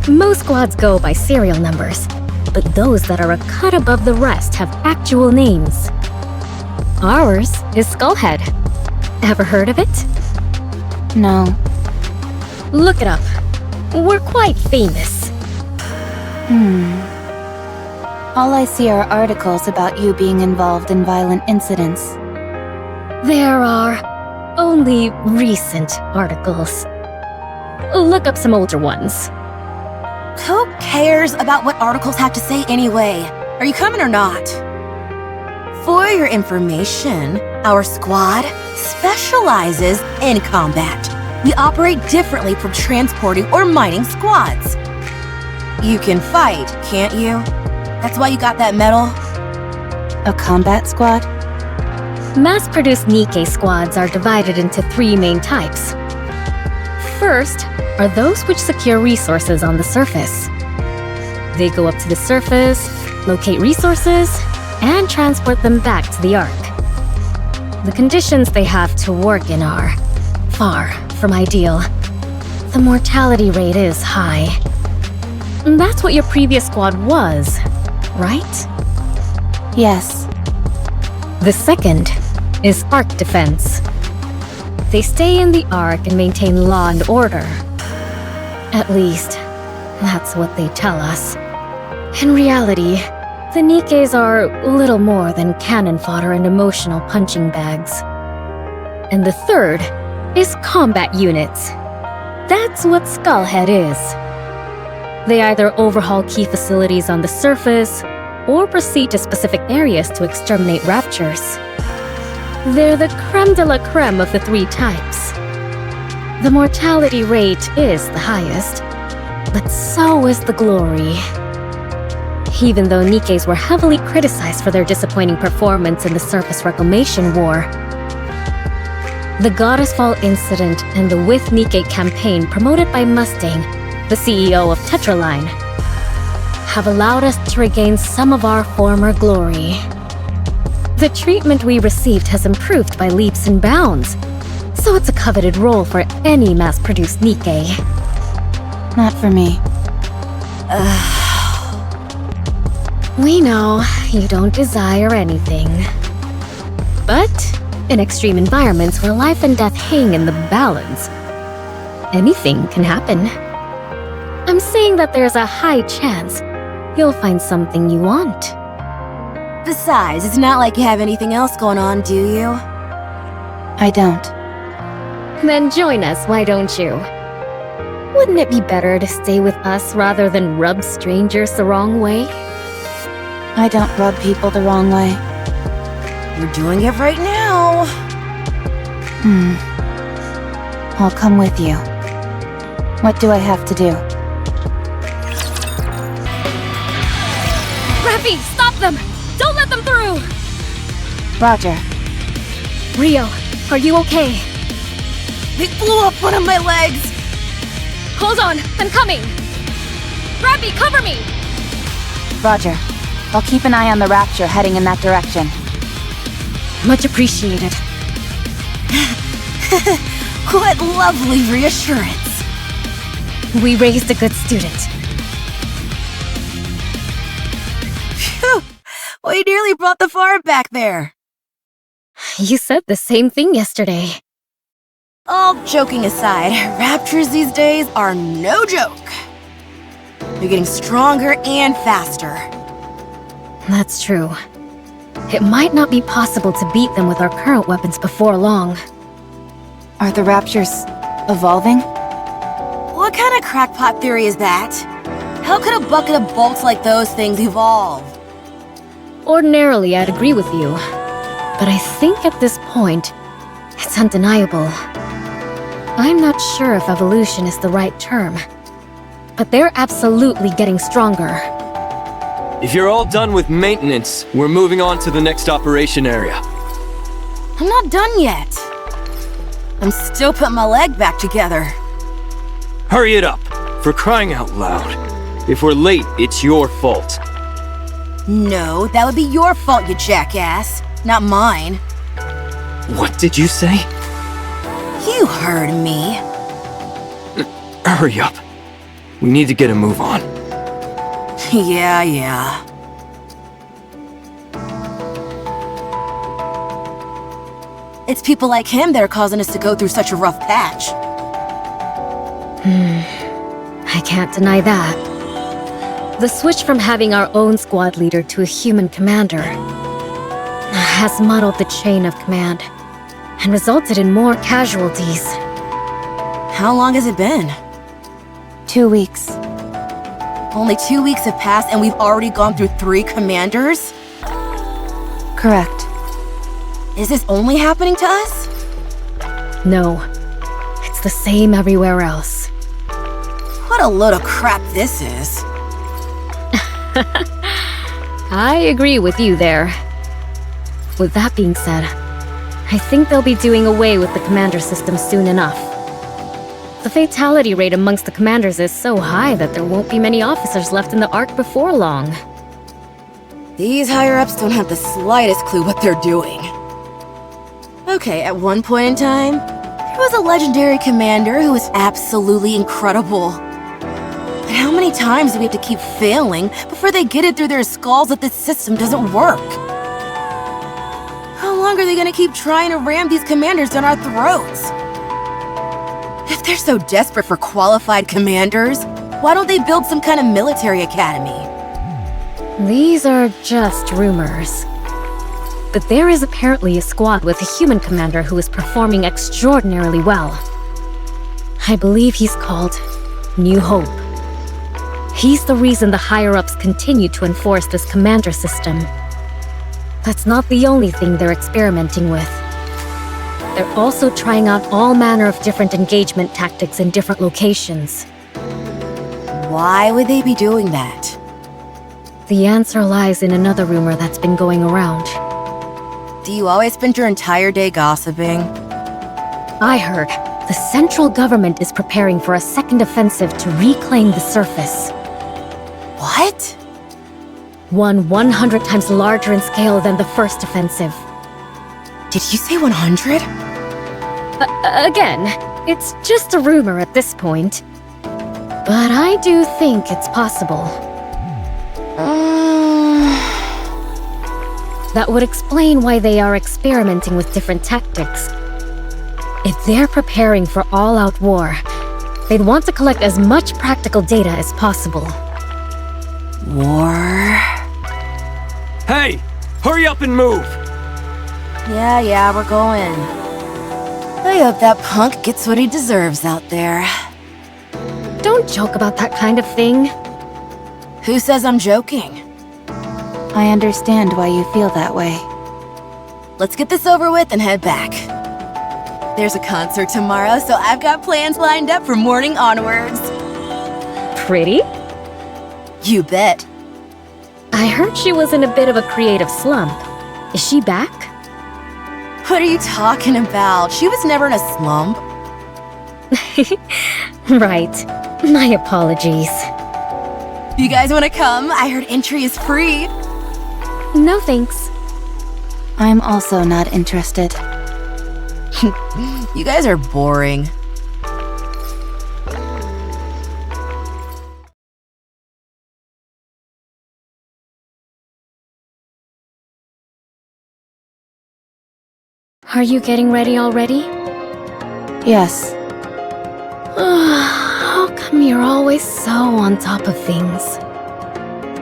S11: Most squads go by serial numbers, but those that are a cut above the rest have actual names. Ours is Skullhead. Ever heard of it?
S1: No.
S11: Look it up. We're quite famous.
S1: All I see are articles about you being involved in violent incidents.
S11: There are only recent articles. Look up some older ones.
S10: Who cares about what articles have to say anyway? Are you coming or not? For your information, our squad specializes in combat. We operate differently from transporting or mining squads. You can fight, can't you? That's why you got that medal?
S1: A combat squad?
S11: Mass-produced Nikke squads are divided into 3 main types. First are those which secure resources on the surface. They go up to the surface, locate resources, and transport them back to the Ark. The conditions they have to work in are far from ideal. The mortality rate is high. That's what your previous squad was, right?
S1: Yes.
S11: The second is Ark defense. They stay in the Ark and maintain law and order. At least, that's what they tell us. In reality, the Nikkes are little more than cannon fodder and emotional punching bags. And the third is combat units. That's what Skullhead is. They either overhaul key facilities on the surface, or proceed to specific areas to exterminate raptures. They're the creme de la creme of the 3 types. The mortality rate is the highest, but so is the glory. Even though Nikkes were heavily criticized for their disappointing performance in the Surface Reclamation War, the Goddess Fall incident and the With Nikke campaign promoted by Mustang, the CEO of Tetraline, have allowed us to regain some of our former glory. The treatment we received has improved by leaps and bounds, so it's a coveted role for any mass-produced Nikke.
S1: Not for me.
S11: We know you don't desire anything. But in extreme environments where life and death hang in the balance, anything can happen. I'm saying that there's a high chance you'll find something you want.
S10: Besides, it's not like you have anything else going on, do you?
S1: I don't.
S11: Then join us, why don't you? Wouldn't it be better to stay with us rather than rub strangers the wrong way?
S1: I don't rub people the wrong way.
S10: You're doing it right now.
S1: I'll come with you. What do I have to do?
S7: Raffi, stop them! Don't let them through!
S1: Roger.
S11: Rio, are you okay?
S10: They blew up one of my legs!
S7: Hold on, I'm coming! Raffi, cover me!
S1: Roger. I'll keep an eye on the Rapture heading in that direction.
S11: Much appreciated.
S10: What lovely reassurance.
S11: We raised a good student.
S10: Phew! We nearly brought the farm back there.
S11: You said the same thing yesterday.
S10: All joking aside, Raptures these days are no joke. They're getting stronger and faster.
S11: That's true. It might not be possible to beat them with our current weapons before long.
S1: Are the Raptures evolving?
S10: What kind of crackpot theory is that? How could a bucket of bolts like those things evolve?
S11: Ordinarily, I'd agree with you. But I think at this point, it's undeniable. I'm not sure if evolution is the right term, but they're absolutely getting stronger.
S9: If you're all done with maintenance, we're moving on to the next operation area.
S10: I'm not done yet. I'm still putting my leg back together.
S9: Hurry it up, for crying out loud. If we're late, it's your fault.
S10: No, that would be your fault, you jackass, not mine.
S9: What did you say?
S10: You heard me.
S9: Hurry up. We need to get a move on.
S10: Yeah. It's people like him that are causing us to go through such a rough patch.
S11: I can't deny that. The switch from having our own squad leader to a human commander has muddled the chain of command and resulted in more casualties.
S10: How long has it been?
S1: 2 weeks.
S10: Only 2 weeks have passed and we've already gone through 3 commanders?
S1: Correct.
S10: Is this only happening to us?
S11: No, it's the same everywhere else.
S10: What a load of crap this is.
S11: I agree with you there. With that being said, I think they'll be doing away with the commander system soon enough. The fatality rate amongst the commanders is so high that there won't be many officers left in the Ark before long.
S10: These higher-ups don't have the slightest clue what they're doing. Okay, at one point in time, there was a legendary commander who was absolutely incredible. But how many times do we have to keep failing before they get it through their skulls that this system doesn't work? How long are they gonna keep trying to ram these commanders down our throats? If they're so desperate for qualified commanders, why don't they build some kind of military academy?
S11: These are just rumors. But there is apparently a squad with a human commander who is performing extraordinarily well. I believe he's called New Hope. He's the reason the higher-ups continue to enforce this commander system. That's not the only thing they're experimenting with. They're also trying out all manner of different engagement tactics in different locations.
S10: Why would they be doing that?
S11: the answer lies in another rumor that's been going around.
S10: Do you always spend your entire day gossiping?
S11: I heard the central government is preparing for a second offensive to reclaim the surface.
S10: What?
S11: One 100 times larger in scale than the first offensive.
S10: Did you say 100?
S11: Again, it's just a rumor at this point. But I do think it's possible. That would explain why they are experimenting with different tactics. If they're preparing for all-out war, they'd want to collect as much practical data as possible.
S10: War?
S9: Hey! Hurry up and move!
S10: Yeah, we're going. I hope that punk gets what he deserves out there.
S11: Don't joke about that kind of thing.
S10: Who says I'm joking?
S1: I understand why you feel that way.
S10: Let's get this over with and head back. There's a concert tomorrow, so I've got plans lined up from morning onwards.
S11: Pretty?
S10: You bet.
S11: I heard she was in a bit of a creative slump. Is she back?
S10: What are you talking about? She was never in a slump.
S11: Right. My apologies.
S10: You guys want to come? I heard entry is free.
S11: No thanks.
S1: I'm also not interested.
S10: You guys are boring.
S11: Are you getting ready already?
S1: Yes.
S11: How come you're always so on top of things?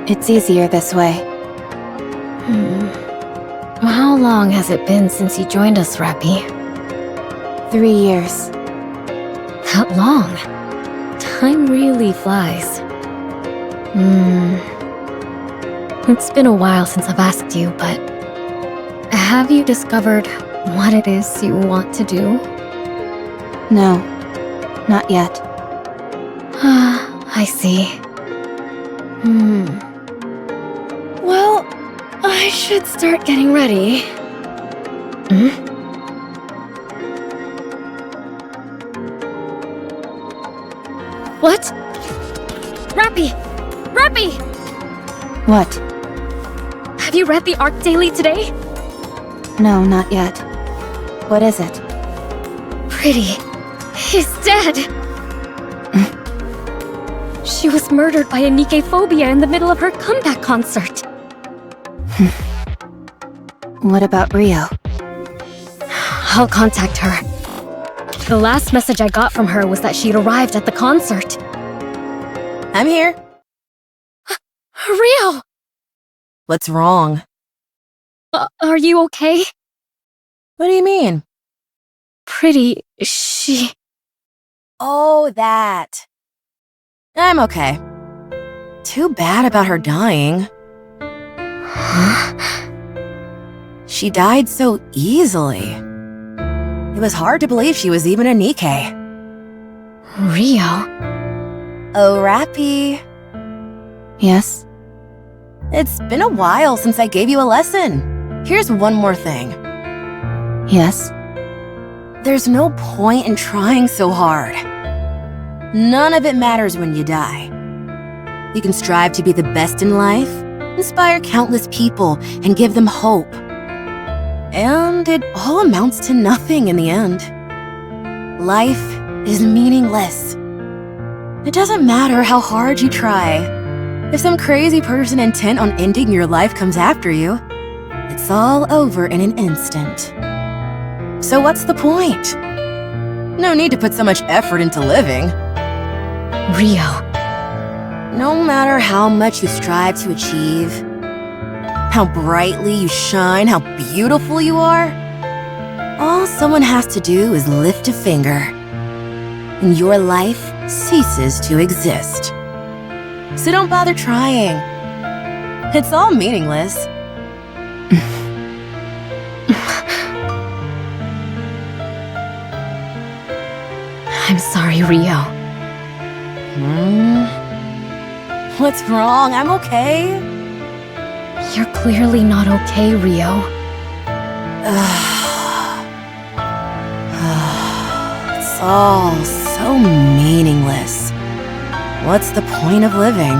S1: It's easier this way.
S11: How long has it been since you joined us, Rappy?
S1: 3 years.
S11: That long? Time really flies. It's been a while since I've asked you, but have you discovered what it is you want to do?
S1: No, not yet.
S11: I see. Well, I should start getting ready. What? Rappy! Rappy!
S1: What?
S11: Have you read the Arc Daily today?
S1: No, not yet. What is it?
S11: Pretty is dead. She was murdered by a NIKKE phobia in the middle of her comeback concert.
S1: What about Rio?
S11: I'll contact her. The last message I got from her was that she'd arrived at the concert.
S10: I'm here.
S11: Rio!
S10: What's wrong?
S11: Are you okay?
S10: What do you mean?
S11: Pretty, she...
S10: Oh, that. I'm okay. Too bad about her dying. She died so easily. It was hard to believe she was even a NIKKE.
S11: Rio?
S10: Oh, Rappy.
S1: Yes?
S10: It's been a while since I gave you a lesson. Here's one more thing.
S1: Yes?
S10: There's no point in trying so hard. None of it matters when you die. You can strive to be the best in life, inspire countless people, and give them hope. And it all amounts to nothing in the end. Life is meaningless. It doesn't matter how hard you try. If some crazy person intent on ending your life comes after you, it's all over in an instant. So what's the point? No need to put so much effort into living.
S11: Rio.
S10: No matter how much you strive to achieve, how brightly you shine, how beautiful you are, all someone has to do is lift a finger, and your life ceases to exist. So don't bother trying. It's all meaningless.
S11: I'm sorry, Rio.
S10: What's wrong? I'm okay.
S11: You're clearly not okay, Rio.
S10: It's all so meaningless. What's the point of living?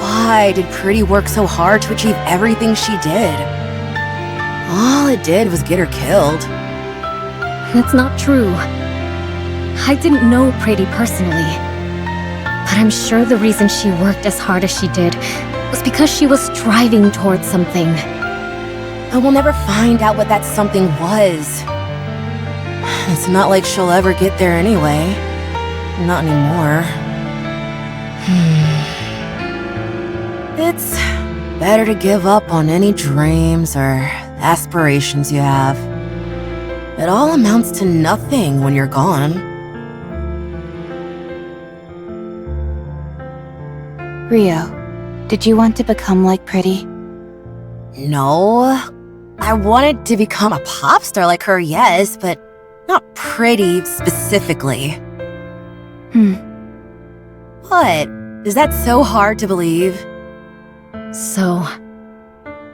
S10: Why did Pretty work so hard to achieve everything she did? All it did was get her killed.
S11: That's not true. I didn't know Pretty personally. But I'm sure the reason she worked as hard as she did was because she was striving towards something.
S10: But we'll never find out what that something was. It's not like she'll ever get there anyway. Not anymore. It's better to give up on any dreams or aspirations you have. It all amounts to nothing when you're gone.
S1: Rio, did you want to become like Pretty?
S10: No. I wanted to become a pop star like her, yes, but not Pretty specifically. What? Is that so hard to believe?
S11: So,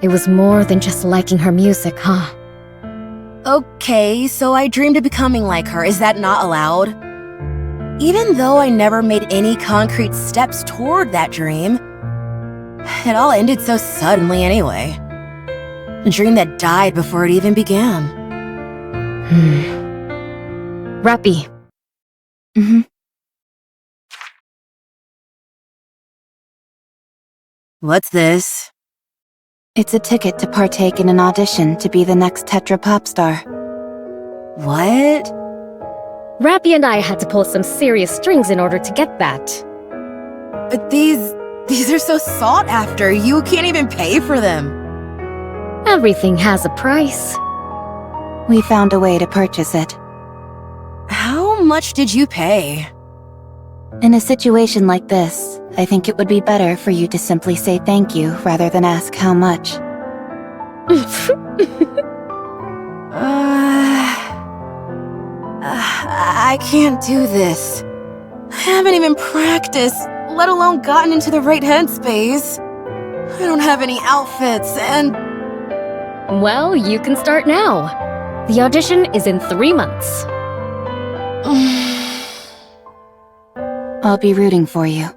S11: it was more than just liking her music, huh?
S10: Okay, so I dreamed of becoming like her. Is that not allowed? Even though I never made any concrete steps toward that dream, it all ended so suddenly anyway. A dream that died before it even began.
S11: Rappy.
S10: What's this?
S1: It's a ticket to partake in an audition to be the next Tetra pop star.
S10: What?
S11: Rappy and I had to pull some serious strings in order to get that.
S10: But these are so sought after. You can't even pay for them.
S11: Everything has a price.
S1: We found a way to purchase it.
S10: How much did you pay?
S1: In a situation like this, I think it would be better for you to simply say thank you rather than ask how much.
S10: I can't do this. I haven't even practiced, let alone gotten into the right headspace. I don't have any outfits, and...
S11: Well, you can start now. The audition is in 3 months.
S1: I'll be rooting for you.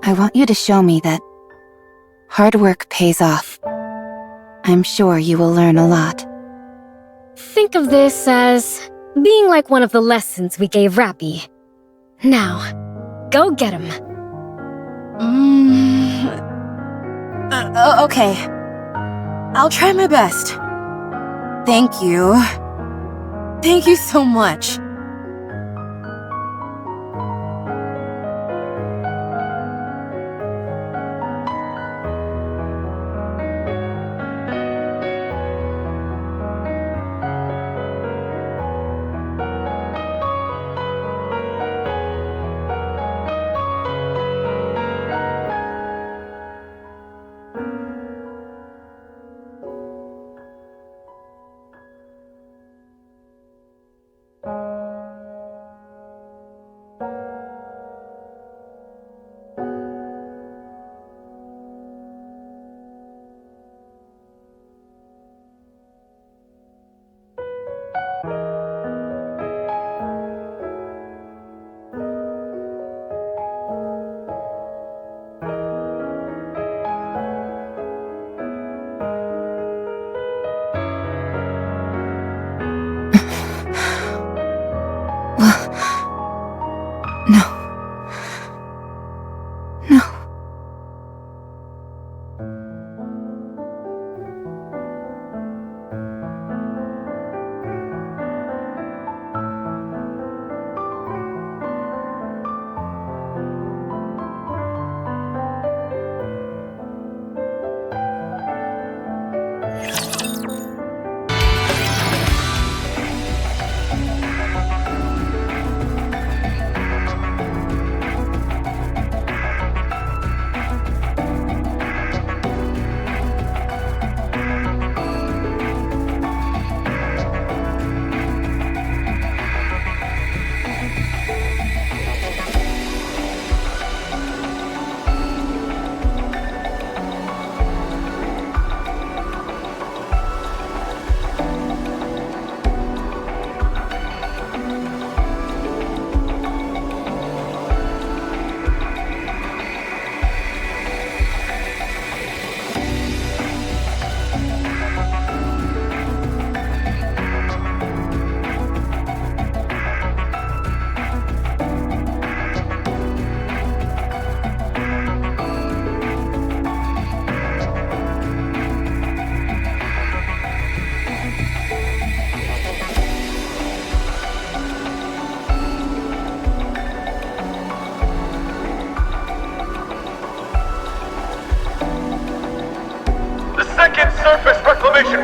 S1: I want you to show me that hard work pays off. I'm sure you will learn a lot.
S11: Think of this as being like one of the lessons we gave Rappy. Now, go get him.
S10: Okay. I'll try my best. Thank you. Thank you so much.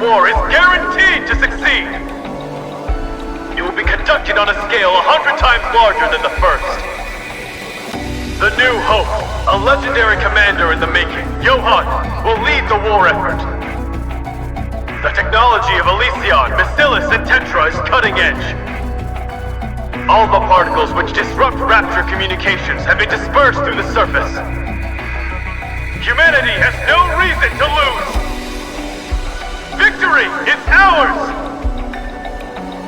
S3: war is guaranteed to succeed. It will be conducted on a scale 100 times larger than the first. The New Hope, a legendary commander in the making, Johann, will lead the war effort. The technology of Elysion, Bacillus, and Tetra is cutting edge. All the particles which disrupt Rapture communications have been dispersed through the surface. Humanity has no reason to lose! Victory is ours!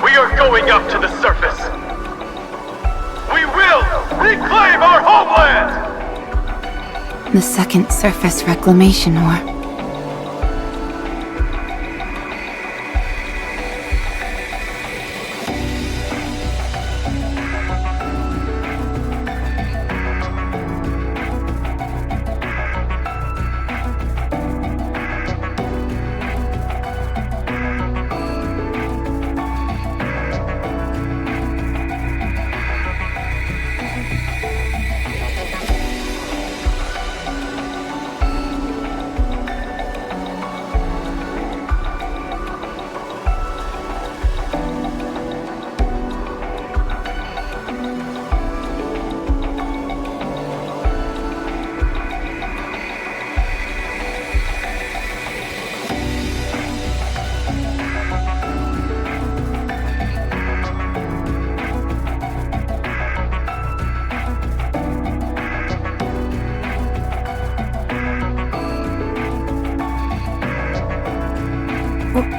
S3: We are going up to the surface. We will reclaim our homeland!
S1: The Second Surface Reclamation War.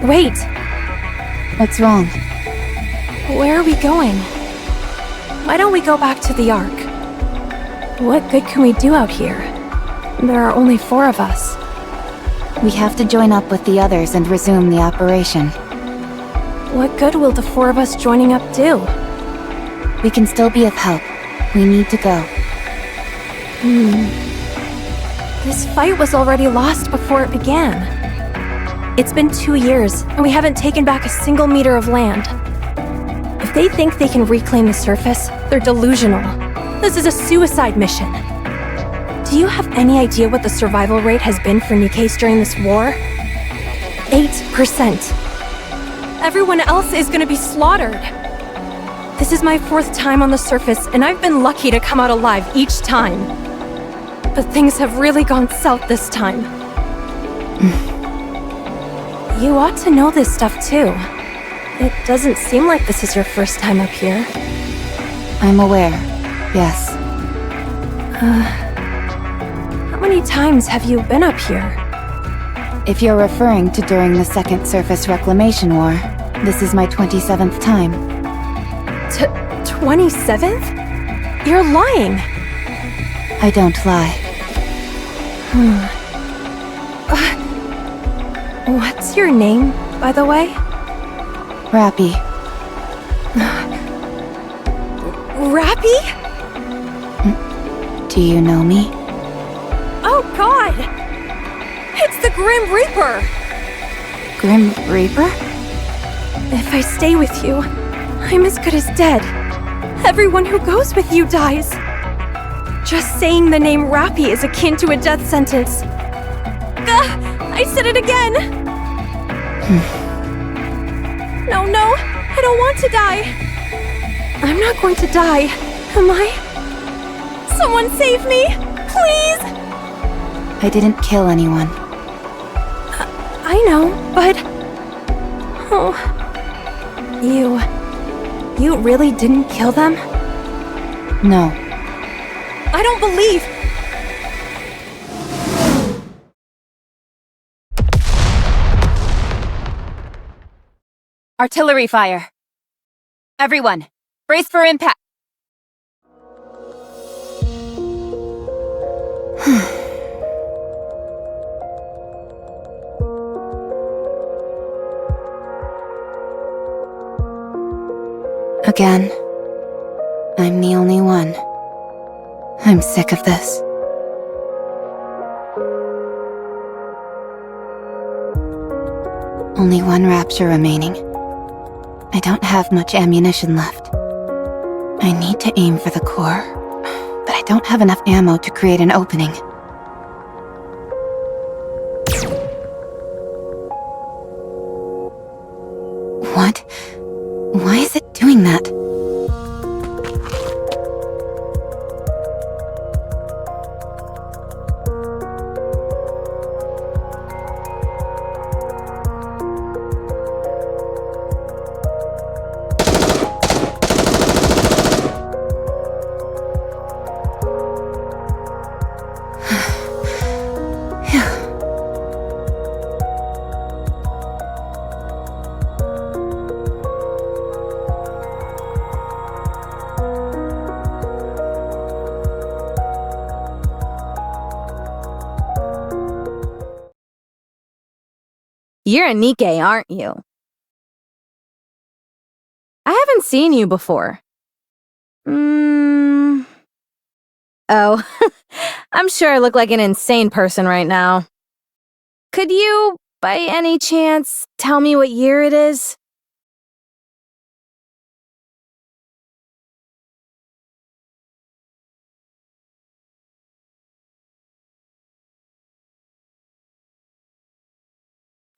S5: Wait!
S1: What's wrong?
S5: Where are we going? Why don't we go back to the Ark? What good can we do out here? There are only 4 of us.
S1: We have to join up with the others and resume the operation.
S5: What good will the 4 of us joining up do?
S1: We can still be of help. We need to go.
S5: This fight was already lost before it began. It's been 2 years, and we haven't taken back a single meter of land. If they think they can reclaim the surface, they're delusional. This is a suicide mission. Do you have any idea what the survival rate has been for NIKKEs during this war? 8%. Everyone else is gonna be slaughtered. This is my 4th time on the surface, and I've been lucky to come out alive each time. But things have really gone south this time. You ought to know this stuff too. It doesn't seem like this is your first time up here.
S1: I'm aware, yes.
S5: How many times have you been up here?
S1: If you're referring to during the Second Surface Reclamation War, this is my 27th time.
S5: 27th? You're lying!
S1: I don't lie.
S5: What's your name, by the way?
S1: Rappy.
S5: Rappy?
S1: Do you know me?
S5: Oh god! It's the Grim Reaper!
S1: Grim Reaper?
S5: If I stay with you, I'm as good as dead. Everyone who goes with you dies. Just saying the name Rappy is akin to a death sentence. I said it again! No, I don't want to die. I'm not going to die, am I? Someone save me, please!
S1: I didn't kill anyone.
S5: I know, but... Oh... You really didn't kill them?
S1: No.
S5: I don't believe...
S7: Artillery fire. Everyone, brace for impact.
S1: Again. I'm the only one. I'm sick of this. Only one Rapture remaining. I don't have much ammunition left. I need to aim for the core, but I don't have enough ammo to create an opening. Why is it doing that?
S12: You're a NIKKE, aren't you? I haven't seen you before. Oh, I'm sure I look like an insane person right now. Could you, by any chance, tell me what year it is?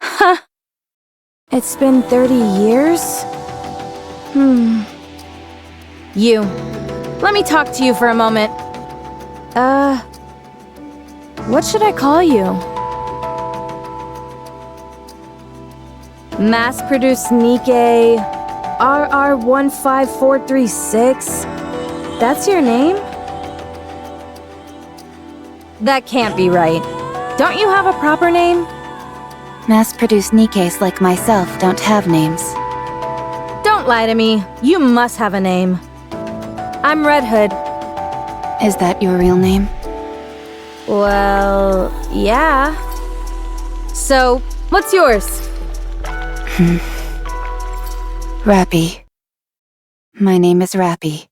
S12: Huh. It's been 30 years? You. Let me talk to you for a moment. What should I call you? Mass-produced NIKKE RR15436. That's your name? That can't be right. Don't you have a proper name?
S1: Mass-produced NIKKEs like myself don't have names.
S12: Don't lie to me. You must have a name. I'm Red Hood.
S1: Is that your real name?
S12: Well, yeah. So, what's yours?
S1: Rappy. My name is Rappy.